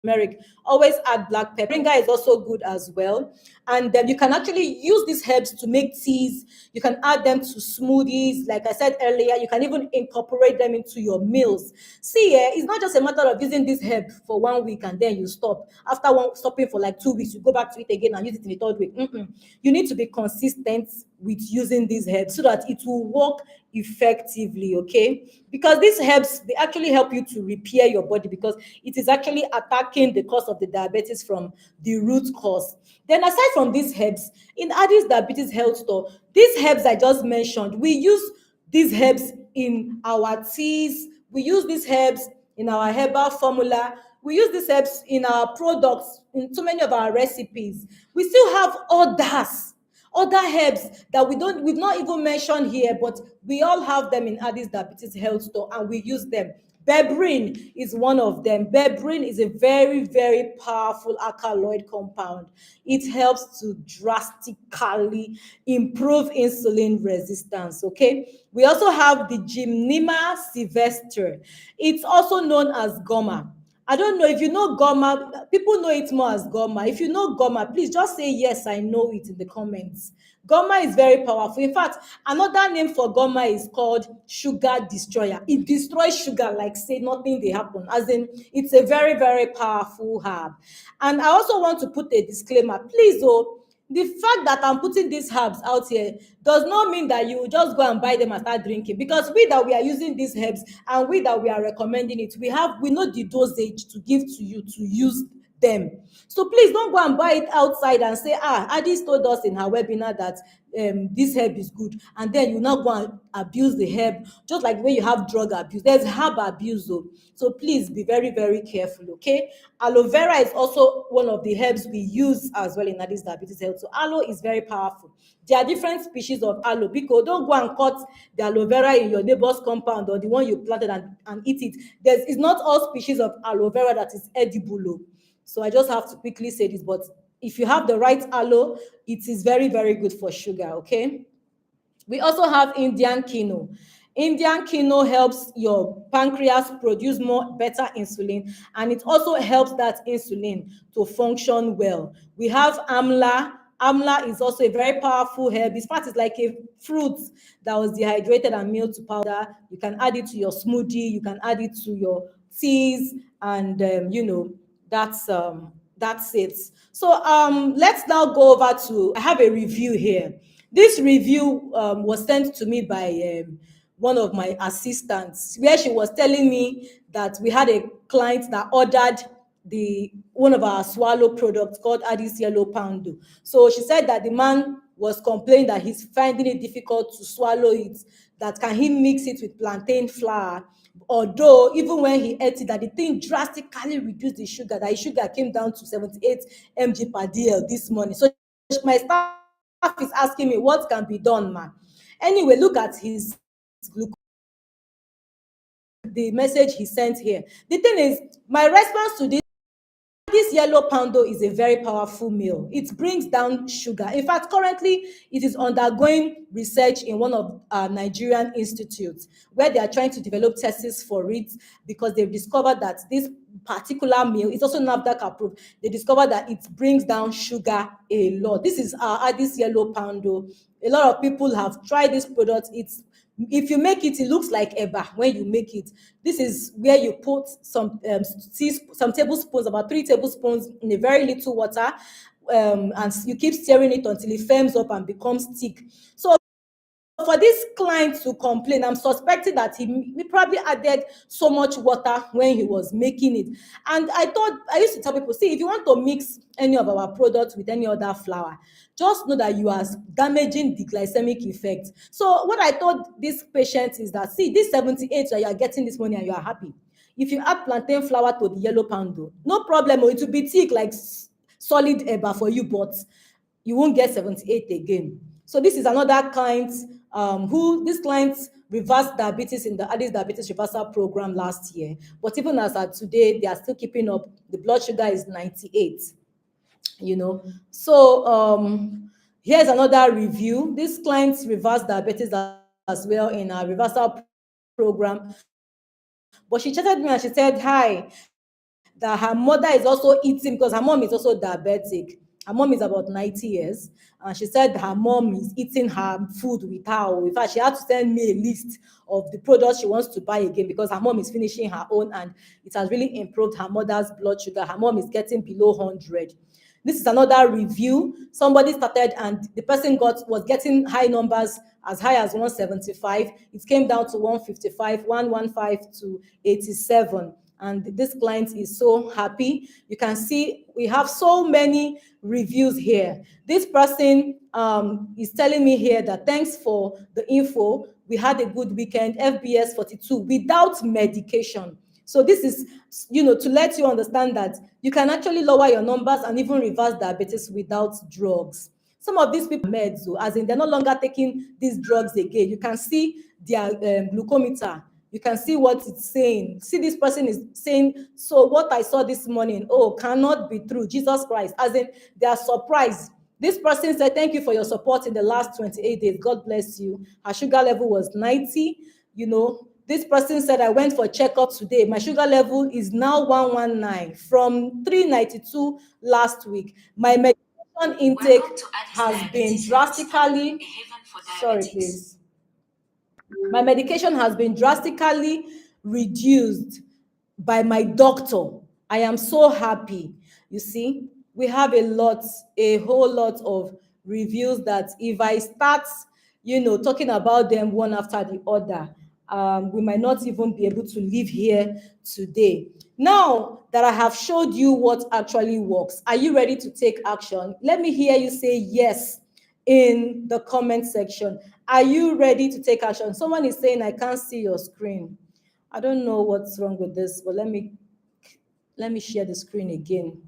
turmeric, always add black pepper. Moringa is also good as well. And then you can actually use these herbs to make teas. You can add them to smoothies. Like I said earlier, you can even incorporate them into your meals. See, it's not just a matter of using this herb for 1 week and then you stop. After stopping for like 2 weeks, you go back to it again and use it in the third week. You need to be consistent with using these herbs so that it will work effectively, okay? Because these herbs, they actually help you to repair your body because it is actually attacking the cause of the diabetes from the root cause. Then aside from these herbs, in Addys Diabetes Health Store, these herbs I just mentioned, we use these herbs in our teas, we use these herbs in our herbal formula, we use these herbs in our products, in so many of our recipes. We still have other herbs that we've not even mentioned here, but we all have them in Addys Diabetes Health Store and we use them. Berberine is one of them. Berberine is a very, very powerful alkaloid compound. It helps to drastically improve insulin resistance, okay? We also have the Gymnema sylvestre. It's also known as goma. I don't know if you know goma. People know it more as goma. If you know goma, please just say yes, I know it in the comments. Goma is very powerful. In fact, another name for goma is called sugar destroyer. It destroys sugar like say nothing they happen. As in, it's a very, very powerful herb. And I also want to put a disclaimer. Please, the fact that I'm putting these herbs out here does not mean that you will just go and buy them and start drinking, because we that we are using these herbs and we that we are recommending it, we know the dosage to give to you to use them. So please don't go and buy it outside and say, Addys told us in her webinar that this herb is good, and then you now go and abuse the herb, just like when you have drug abuse. There's herb abuse though. So please be very, very careful, okay? Aloe vera is also one of the herbs we use as well in Addys Diabetes Health. So aloe is very powerful. There are different species of aloe, because don't go and cut the aloe vera in your neighbor's compound or the one you planted and eat it. It's not all species of aloe vera that is edible. So I just have to quickly say this, but if you have the right aloe, it is very, very good for sugar, okay? We also have Indian quinoa. Indian quinoa helps your pancreas produce better insulin, and it also helps that insulin to function well. We have amla. Amla is also a very powerful herb. In fact, it's like a fruit that was dehydrated and milled to powder. You can add it to your smoothie, you can add it to your teas, and that's it. So let's now go over to, I have a review here. This review was sent to me by one of my assistants, where she was telling me that we had a client that ordered one of our swallow products called Addys Yellow Poundo. So she said that the man was complaining that he's finding it difficult to swallow it, that can he mix it with plantain flour, although even when he ate it, that the thing drastically reduced the sugar, that his sugar came down to 78 mg per dl this morning. So my staff is asking me what can be done, man. Anyway, look at his glucose, the message he sent here. The thing is, my response to this yellow poundo is a very powerful meal. It brings down sugar. In fact, currently, it is undergoing research in one of Nigerian institutes where they are trying to develop tests for it, because they've discovered that this particular meal is also NAFDAC approved. They discovered that it brings down sugar a lot. This is Addys Yellow Poundo. A lot of people have tried this product. It's If you make it, it looks like eba when you make it. This is where you put some tablespoons, about 3 tablespoons in a very little water, and you keep stirring it until it firms up and becomes thick. So for this client to complain, I'm suspecting that he probably added so much water when he was making it. And I used to tell people, see, if you want to mix any of our products with any other flour, just know that you are damaging the glycemic effect. So what I told this patient is that, see, this 78 that you are getting this morning and you are happy. If you add plantain flour to the yellow poundo, no problem, it will be thick like solid eba for you, but you won't get 78 again. So this is another client who this client reversed diabetes in the Addys diabetes reversal program last year. But even as at today, they are still keeping up. The blood sugar is 98. So here's another review. This client reversed diabetes as well in our reversal program. But she chatted me and she said, hi, that her mother is also eating, because her mom is also diabetic. Her mom is about 90 years, and she said her mom is eating her food with her. In fact, she had to send me a list of the products she wants to buy again, because her mom is finishing her own, and it has really improved her mother's blood sugar. Her mom is getting below 100. This is another review. Somebody started and the person was getting high numbers, as high as 175. It came down to 155, 115 to 87. And this client is so happy. You can see we have so many reviews here. This person is telling me here that thanks for the info. We had a good weekend, FBS 42, without medication. So this is, to let you understand that you can actually lower your numbers and even reverse diabetes without drugs. Some of these people are meds, as in they're no longer taking these drugs again. You can see their glucometer. You can see what it's saying. See, this person is saying, so what I saw this morning, cannot be true. Jesus Christ. As in, they are surprised. This person said, thank you for your support in the last 28 days. God bless you. Her sugar level was 90. This person said, I went for a checkup today. My sugar level is now 119 from 392 last week. My medication intake has been drastically, sorry, please. My medication has been drastically reduced by my doctor. I am so happy. You see, we have a whole lot of reviews that if I start, talking about them one after the other, we might not even be able to live here today. Now that I have showed you what actually works, are you ready to take action? Let me hear you say yes in the comment section. Are you ready to take action? Someone is saying, I can't see your screen. I don't know what's wrong with this, but let me share the screen again.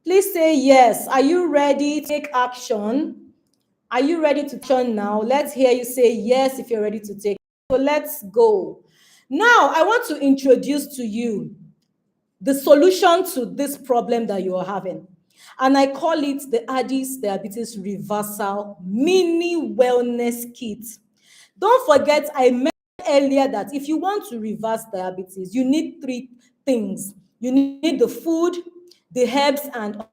Please say yes. Are you ready to take action? Are you ready to turn now? Let's hear you say yes if you're ready to take. So let's go. Now, I want to introduce to you the solution to this problem that you are having. And I call it the Addys Diabetes Reversal Mini Wellness Kit. Don't forget, I mentioned earlier that if you want to reverse diabetes, you need 3 things. You need the food, the herbs, and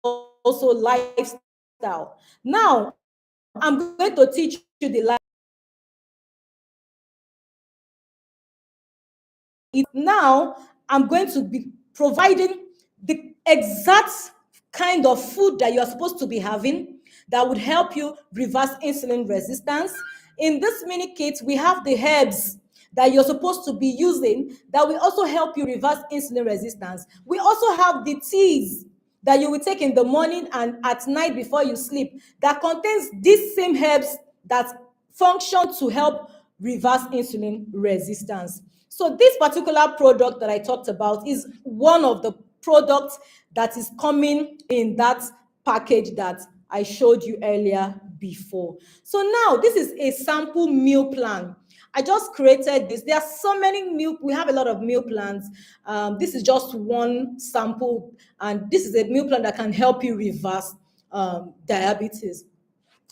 also lifestyle. Now, I'm going to teach you the lifestyle. Now, I'm going to be providing the exact kind of food that you're supposed to be having that would help you reverse insulin resistance. In this mini kit, we have the herbs that you're supposed to be using that will also help you reverse insulin resistance. We also have the teas that you will take in the morning and at night before you sleep that contains these same herbs that function to help reverse insulin resistance. So this particular product that I talked about is one of the products that is coming in that package that I showed you earlier before. So now this is a sample meal plan. I just created this. There are so many we have a lot of meal plans. This is just one sample, and this is a meal plan that can help you reverse diabetes.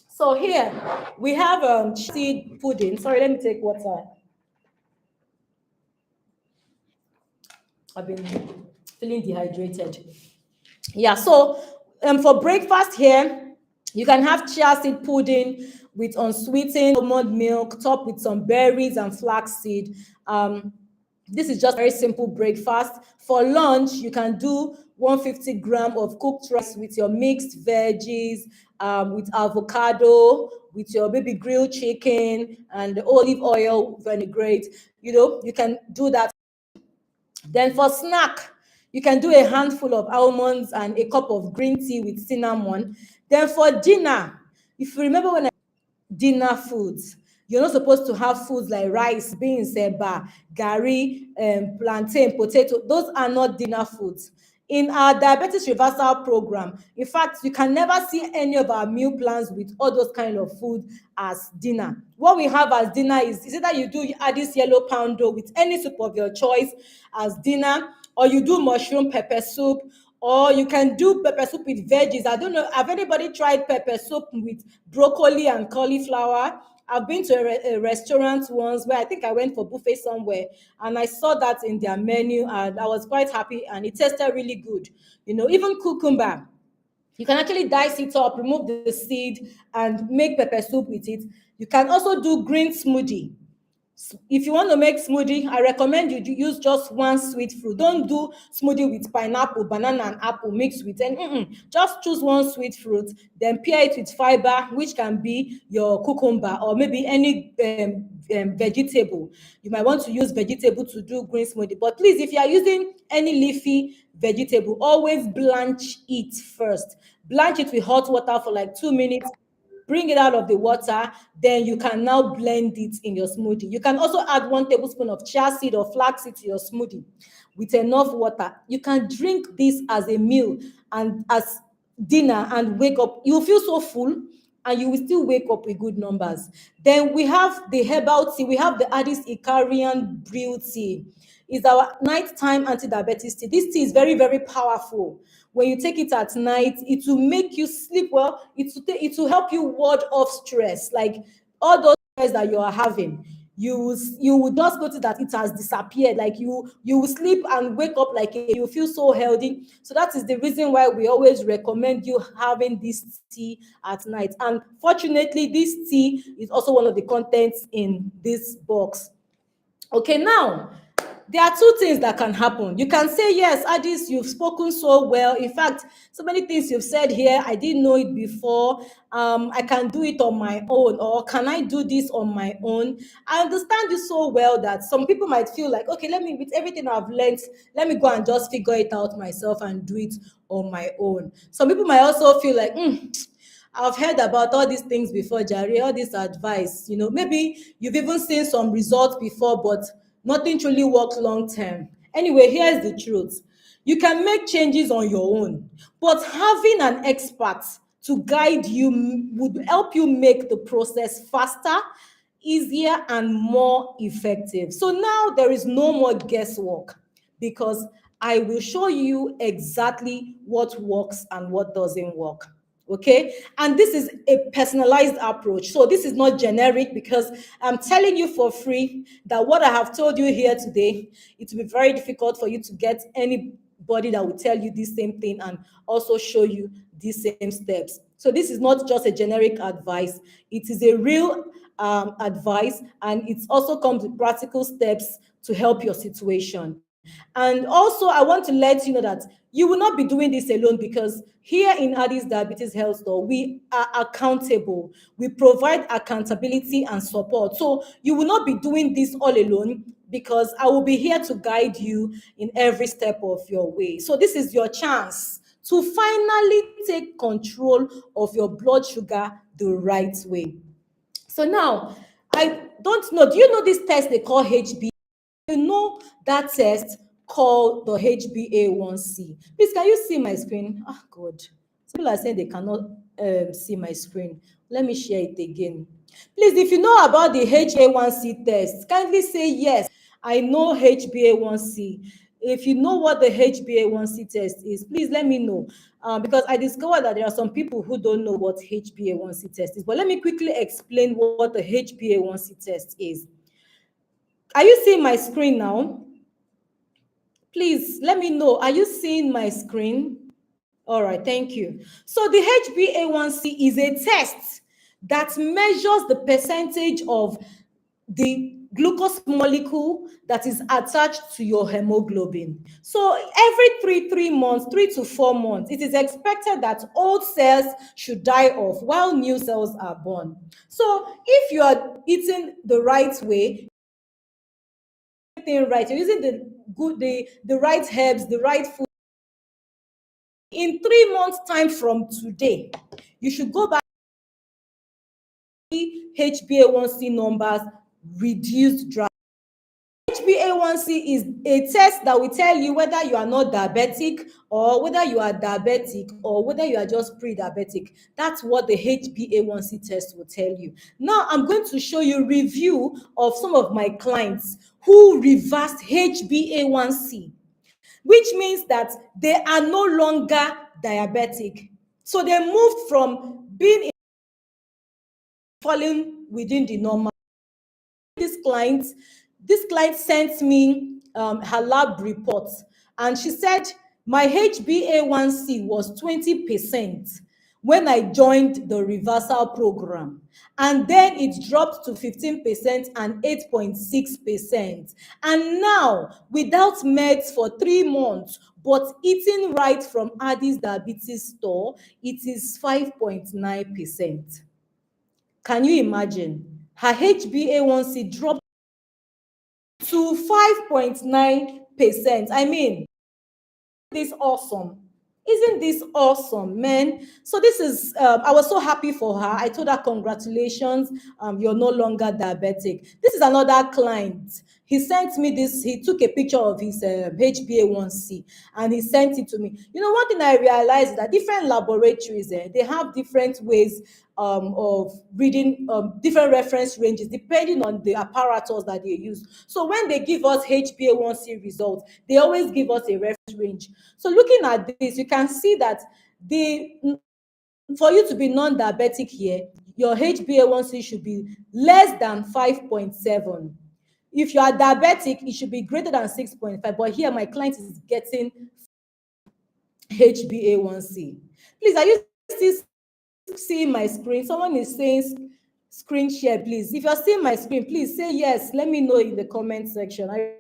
So here we have seed pudding. Sorry, let me take water. I've been feeling dehydrated. Yeah, so for breakfast here, You can have chia seed pudding with unsweetened almond milk, topped with some berries and flaxseed. This is just very simple breakfast. For lunch, you can do 150 grams of cooked rice with your mixed veggies, with avocado, with your maybe grilled chicken and olive oil vinaigrette. You can do that. Then for snack, you can do a handful of almonds and a cup of green tea with cinnamon. Then for dinner, if you remember when dinner foods. You're not supposed to have foods like rice, beans, eba, gari, plantain, potato. Those are not dinner foods. In our diabetes reversal program, in fact, you can never see any of our meal plans with all those kind of food as dinner. What we have as dinner is either you do Addys yellow poundo with any soup of your choice as dinner, or you do mushroom pepper soup, or you can do pepper soup with veggies. I don't know, have anybody tried pepper soup with broccoli and cauliflower? I've been to a restaurant once where I think I went for buffet somewhere, and I saw that in their menu, and I was quite happy, and it tasted really good. Even cucumber, you can actually dice it up, remove the seed, and make pepper soup with it. You can also do green smoothie. If you want to make smoothie, I recommend you use just one sweet fruit. Don't do smoothie with pineapple, banana, and apple mixed with any. Just choose one sweet fruit, then pair it with fiber, which can be your cucumber or maybe any vegetable. You might want to use vegetable to do green smoothie. But please, if you are using any leafy vegetable, always blanch it first. Blanch it with hot water for like 2 minutes, bring it out of the water, then you can now blend it in your smoothie. You can also add 1 tablespoon of chia seed or flax seed to your smoothie with enough water. You can drink this as a meal and as dinner and wake up. You'll feel so full and you will still wake up with good numbers. Then we have the herbal tea. We have the Addys Icarian Brew Tea. It's our nighttime anti-diabetes tea. This tea is very, very powerful. When you take it at night, it will make you sleep well. It will help you ward off stress, like all those stress that you are having. You will just notice that it has disappeared. Like you will sleep and wake up like you feel so healthy. So that is the reason why we always recommend you having this tea at night. And fortunately, this tea is also one of the contents in this box. Okay, now there are two things that can happen. You can say, yes, Addys, you've spoken so well. In fact, so many things you've said here, I didn't know it before. I can do it on my own, or can I do this on my own? I understand you so well that some people might feel like, okay, with everything I've learned, let me go and just figure it out myself and do it on my own. Some people might also feel like, I've heard about all these things before, Jerry, all this advice. Maybe you've even seen some results before, but nothing truly works long term. Anyway, here's the truth. You can make changes on your own, but having an expert to guide you would help you make the process faster, easier, and more effective. So now there is no more guesswork because I will show you exactly what works and what doesn't work. Okay, and this is a personalized approach, so this is not generic, because I'm telling you for free that what I have told you here today, it will be very difficult for you to get anybody that will tell you the same thing and also show you these same steps. So this is not just a generic advice, it is a real advice, and it also comes with practical steps to help your situation. And also, I want to let you know that you will not be doing this alone, because here in Addys Diabetes Health Store, we are accountable. We provide accountability and support. So you will not be doing this all alone, because I will be here to guide you in every step of your way. So this is your chance to finally take control of your blood sugar the right way. So now, I don't know, do you know this test they call HB? You know that test called the HbA1c. Please, can you see my screen? Oh, God. Some people are saying they cannot see my screen. Let me share it again. Please, if you know about the HbA1c test, kindly say yes, I know HbA1c. If you know what the HbA1c test is, please let me know. Because I discovered that there are some people who don't know what HbA1c test is. But let me quickly explain what the HbA1c test is. Are you seeing my screen now? Please let me know. Are you seeing my screen? All right, thank you. So the HbA1c is a test that measures the percentage of the glucose molecule that is attached to your hemoglobin. So every three months, 3 to 4 months, it is expected that old cells should die off while new cells are born. So if you are eating the right way, right, you're using the right herbs, the right food. In 3 months' time from today, you should go back to HbA1c numbers reduced drastically. HbA1c is a test that will tell you whether you are not diabetic or whether you are diabetic or whether you are just pre-diabetic. That's what the HbA1c test will tell you. Now, I'm going to show you a review of some of my clients who reversed HbA1c, which means that they are no longer diabetic. So they moved from being falling within the normal. This client, this client sent me her lab report, and she said my HbA1c was 20% when I joined the reversal program, and then it dropped to 15% and 8.6%. And now, without meds for 3 months, but eating right from Addys diabetes store, it is 5.9%. Can you imagine? Her HbA1c dropped to 5.9%. I mean, this awesome. Isn't this awesome, man? So this is, I was so happy for her. I told her, congratulations, you're no longer diabetic. This is another client. He sent me this, he took a picture of his HbA1c and he sent it to me. You know, one thing I realized is that different laboratories, they have different ways of reading different reference ranges depending on the apparatus that they use. So when they give us HbA1c results, they always give us a reference range. So looking at this, you can see that the for you to be non-diabetic here, your HbA1c should be less than 5.7. If you are diabetic, it should be greater than 6.5. But here, my client is getting HbA1c. Please, are you still seeing my screen? Someone is saying screen share, please. If you're seeing my screen, please say yes. Let me know in the comment section. I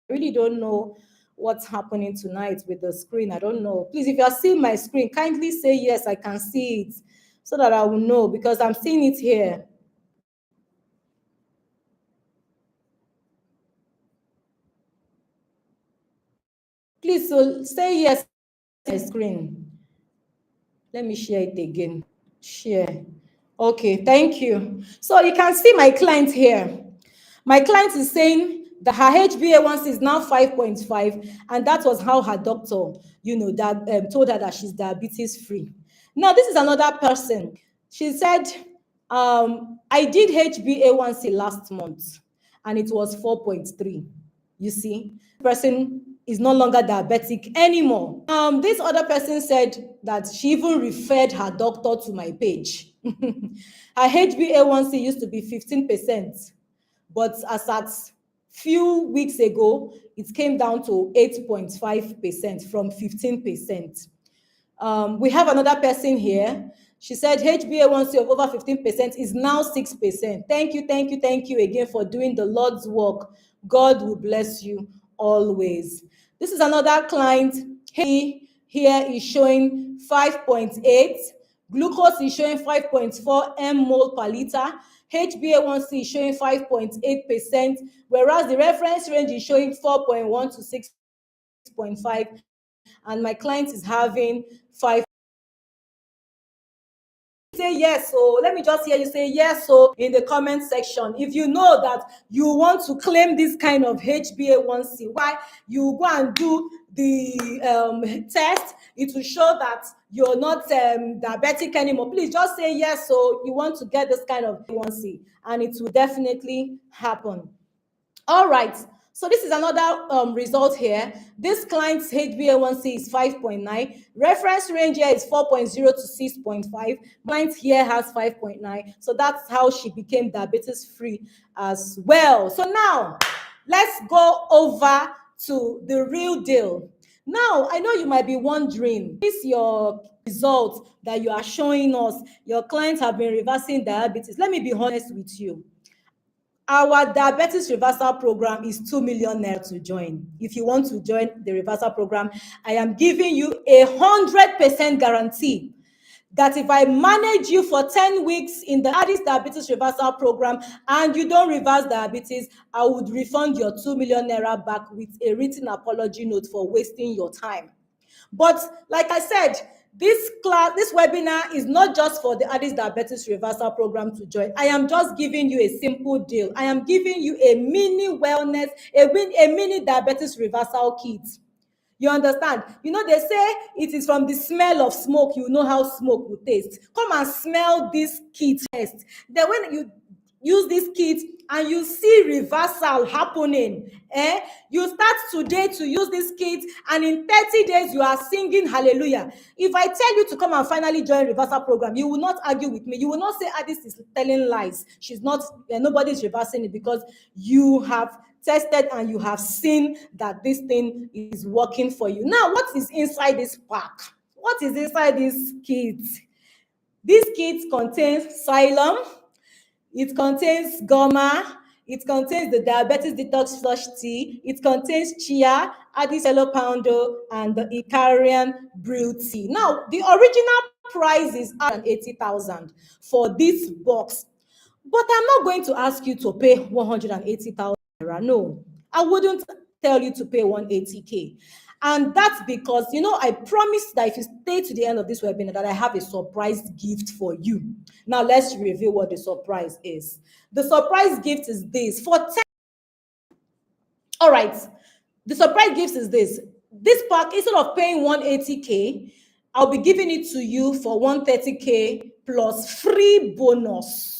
really don't know what's happening tonight with the screen. I don't know. Please, if you're seeing my screen, kindly say yes, I can see it so that I will know, because I'm seeing it here. Please, so say yes on my screen. Let me share it again. Share. Okay, thank you. So you can see my client here. My client is saying that her HbA1c is now 5.5, and that was how her doctor, that told her that she's diabetes free. Now, this is another person. She said, I did HbA1c last month, and it was 4.3. You see, person is no longer diabetic anymore. This other person said that she even referred her doctor to my page. Her HbA1c used to be 15%, but as at few weeks ago, it came down to 8.5% from 15%. We have another person here. She said HbA1c of over 15% is now 6%. Thank you, thank you, thank you again for doing the Lord's work. God will bless you always. This is another client. Here is showing 5.8. Glucose is showing 5.4 mmol per liter. HbA1c is showing 5.8%, whereas the reference range is showing 4.1 to 6.5, and my client is having 5. Say yes, so let me just hear you say yes, so in the comment section. If you know that you want to claim this kind of HbA1c, why you go and do the test, it will show that you're not diabetic anymore. Please just say yes, so you want to get this kind of HbA1c, and it will definitely happen. All right. So this is another result here. This client's HbA1c is 5.9. Reference range here is 4.0 to 6.5. Client here has 5.9. So that's how she became diabetes free as well. So now let's go over to the real deal. Now, I know you might be wondering, is your results that you are showing us, your clients have been reversing diabetes. Let me be honest with you. Our diabetes reversal program is 2 million naira to join. If you want to join the reversal program, I am giving you 100% guarantee that if I manage you for 10 weeks in the Addys diabetes reversal program and you don't reverse diabetes, I would refund your 2 million naira back with a written apology note for wasting your time. But like I said, this webinar is not just for the Addys diabetes reversal program to join. I am just giving you a simple deal. I am giving you a mini wellness, a mini diabetes reversal kit. You understand? You know, they say it is from the smell of smoke you know how smoke will taste. Come and smell this kit first. Then when you use this kit and you see reversal happening, you start today to use this kit, and in 30 days you are singing hallelujah. If I tell you to come and finally join reversal program, you will not argue with me. You will not say Addys is telling lies. She's not, nobody is reversing it, because you have tested and you have seen that this thing is working for you. Now, what is inside this pack? What is inside this kit? This kit contains Xylem, it contains Goma, it contains the Diabetes Detox Flush Tea, it contains Chia, Addys Yellow Poundo, and the Icarian Brew Tea. Now, the original price is 180,000 for this box, but I'm not going to ask you to pay 180,000 naira. No, I wouldn't tell you to pay 180K. And that's because, I promised that if you stay to the end of this webinar, that I have a surprise gift for you. Now, let's reveal what the surprise is. The surprise gift is this. All right. The surprise gift is this. This pack, instead of paying 180K, I'll be giving it to you for 130K plus free bonus.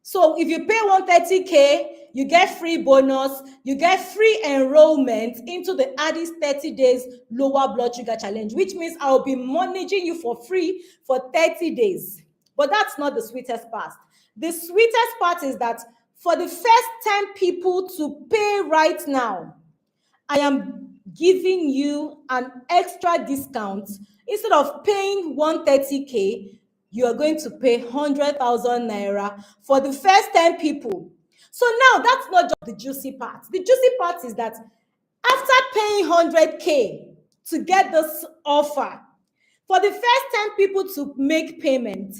So if you pay 130K, you get free bonus, you get free enrollment into the Addys 30 days lower blood sugar challenge, which means I'll be managing you for free for 30 days. But that's not the sweetest part. The sweetest part is that for the first 10 people to pay right now, I am giving you an extra discount. Instead of paying 130K, you are going to pay 100,000 naira for the first 10 people. So now that's not just the juicy part. The juicy part is that after paying 100K to get this offer, for the first 10 people to make payment,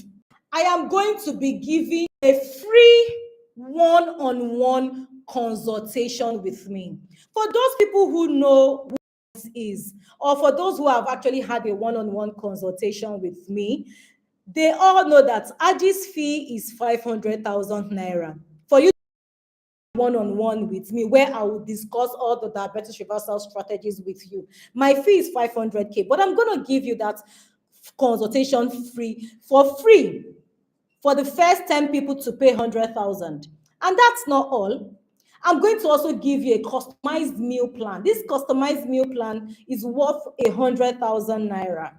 I am going to be giving a free one-on-one consultation with me. For those people who know who this is, or for those who have actually had a one-on-one consultation with me, they all know that Addys fee is 500,000 naira. For you one-on-one with me, where I will discuss all the diabetes reversal strategies with you, my fee is 500K, but I'm going to give you that consultation for free for the first 10 people to pay 100,000. And that's not all. I'm going to also give you a customized meal plan. This customized meal plan is worth 100,000 naira.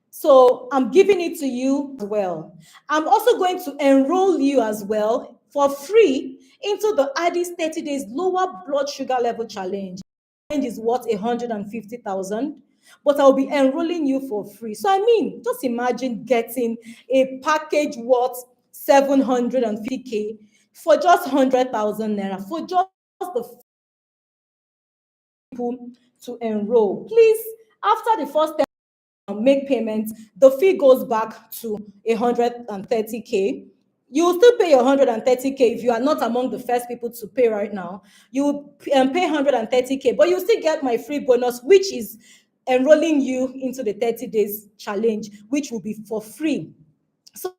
So I'm giving it to you as well. I'm also going to enroll you as well for free into the Addys 30 days lower blood sugar level challenge. The challenge is worth 150,000, but I'll be enrolling you for free. So I mean, just imagine getting a package worth 750K for just 100,000 naira, for just the people to enroll. Please, after the first make payments, the fee goes back to 130K. You will still pay 130K if you are not among the first people to pay right now. You will pay 130K, but you still get my free bonus, which is enrolling you into the 30 days challenge, which will be for free. So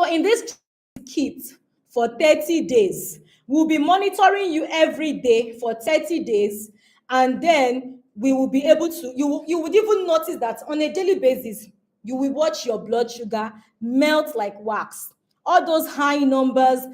in this kit for 30 days, we'll be monitoring you every day for 30 days, and then we will be able to, you would even notice that on a daily basis, you will watch your blood sugar melt like wax. All those high numbers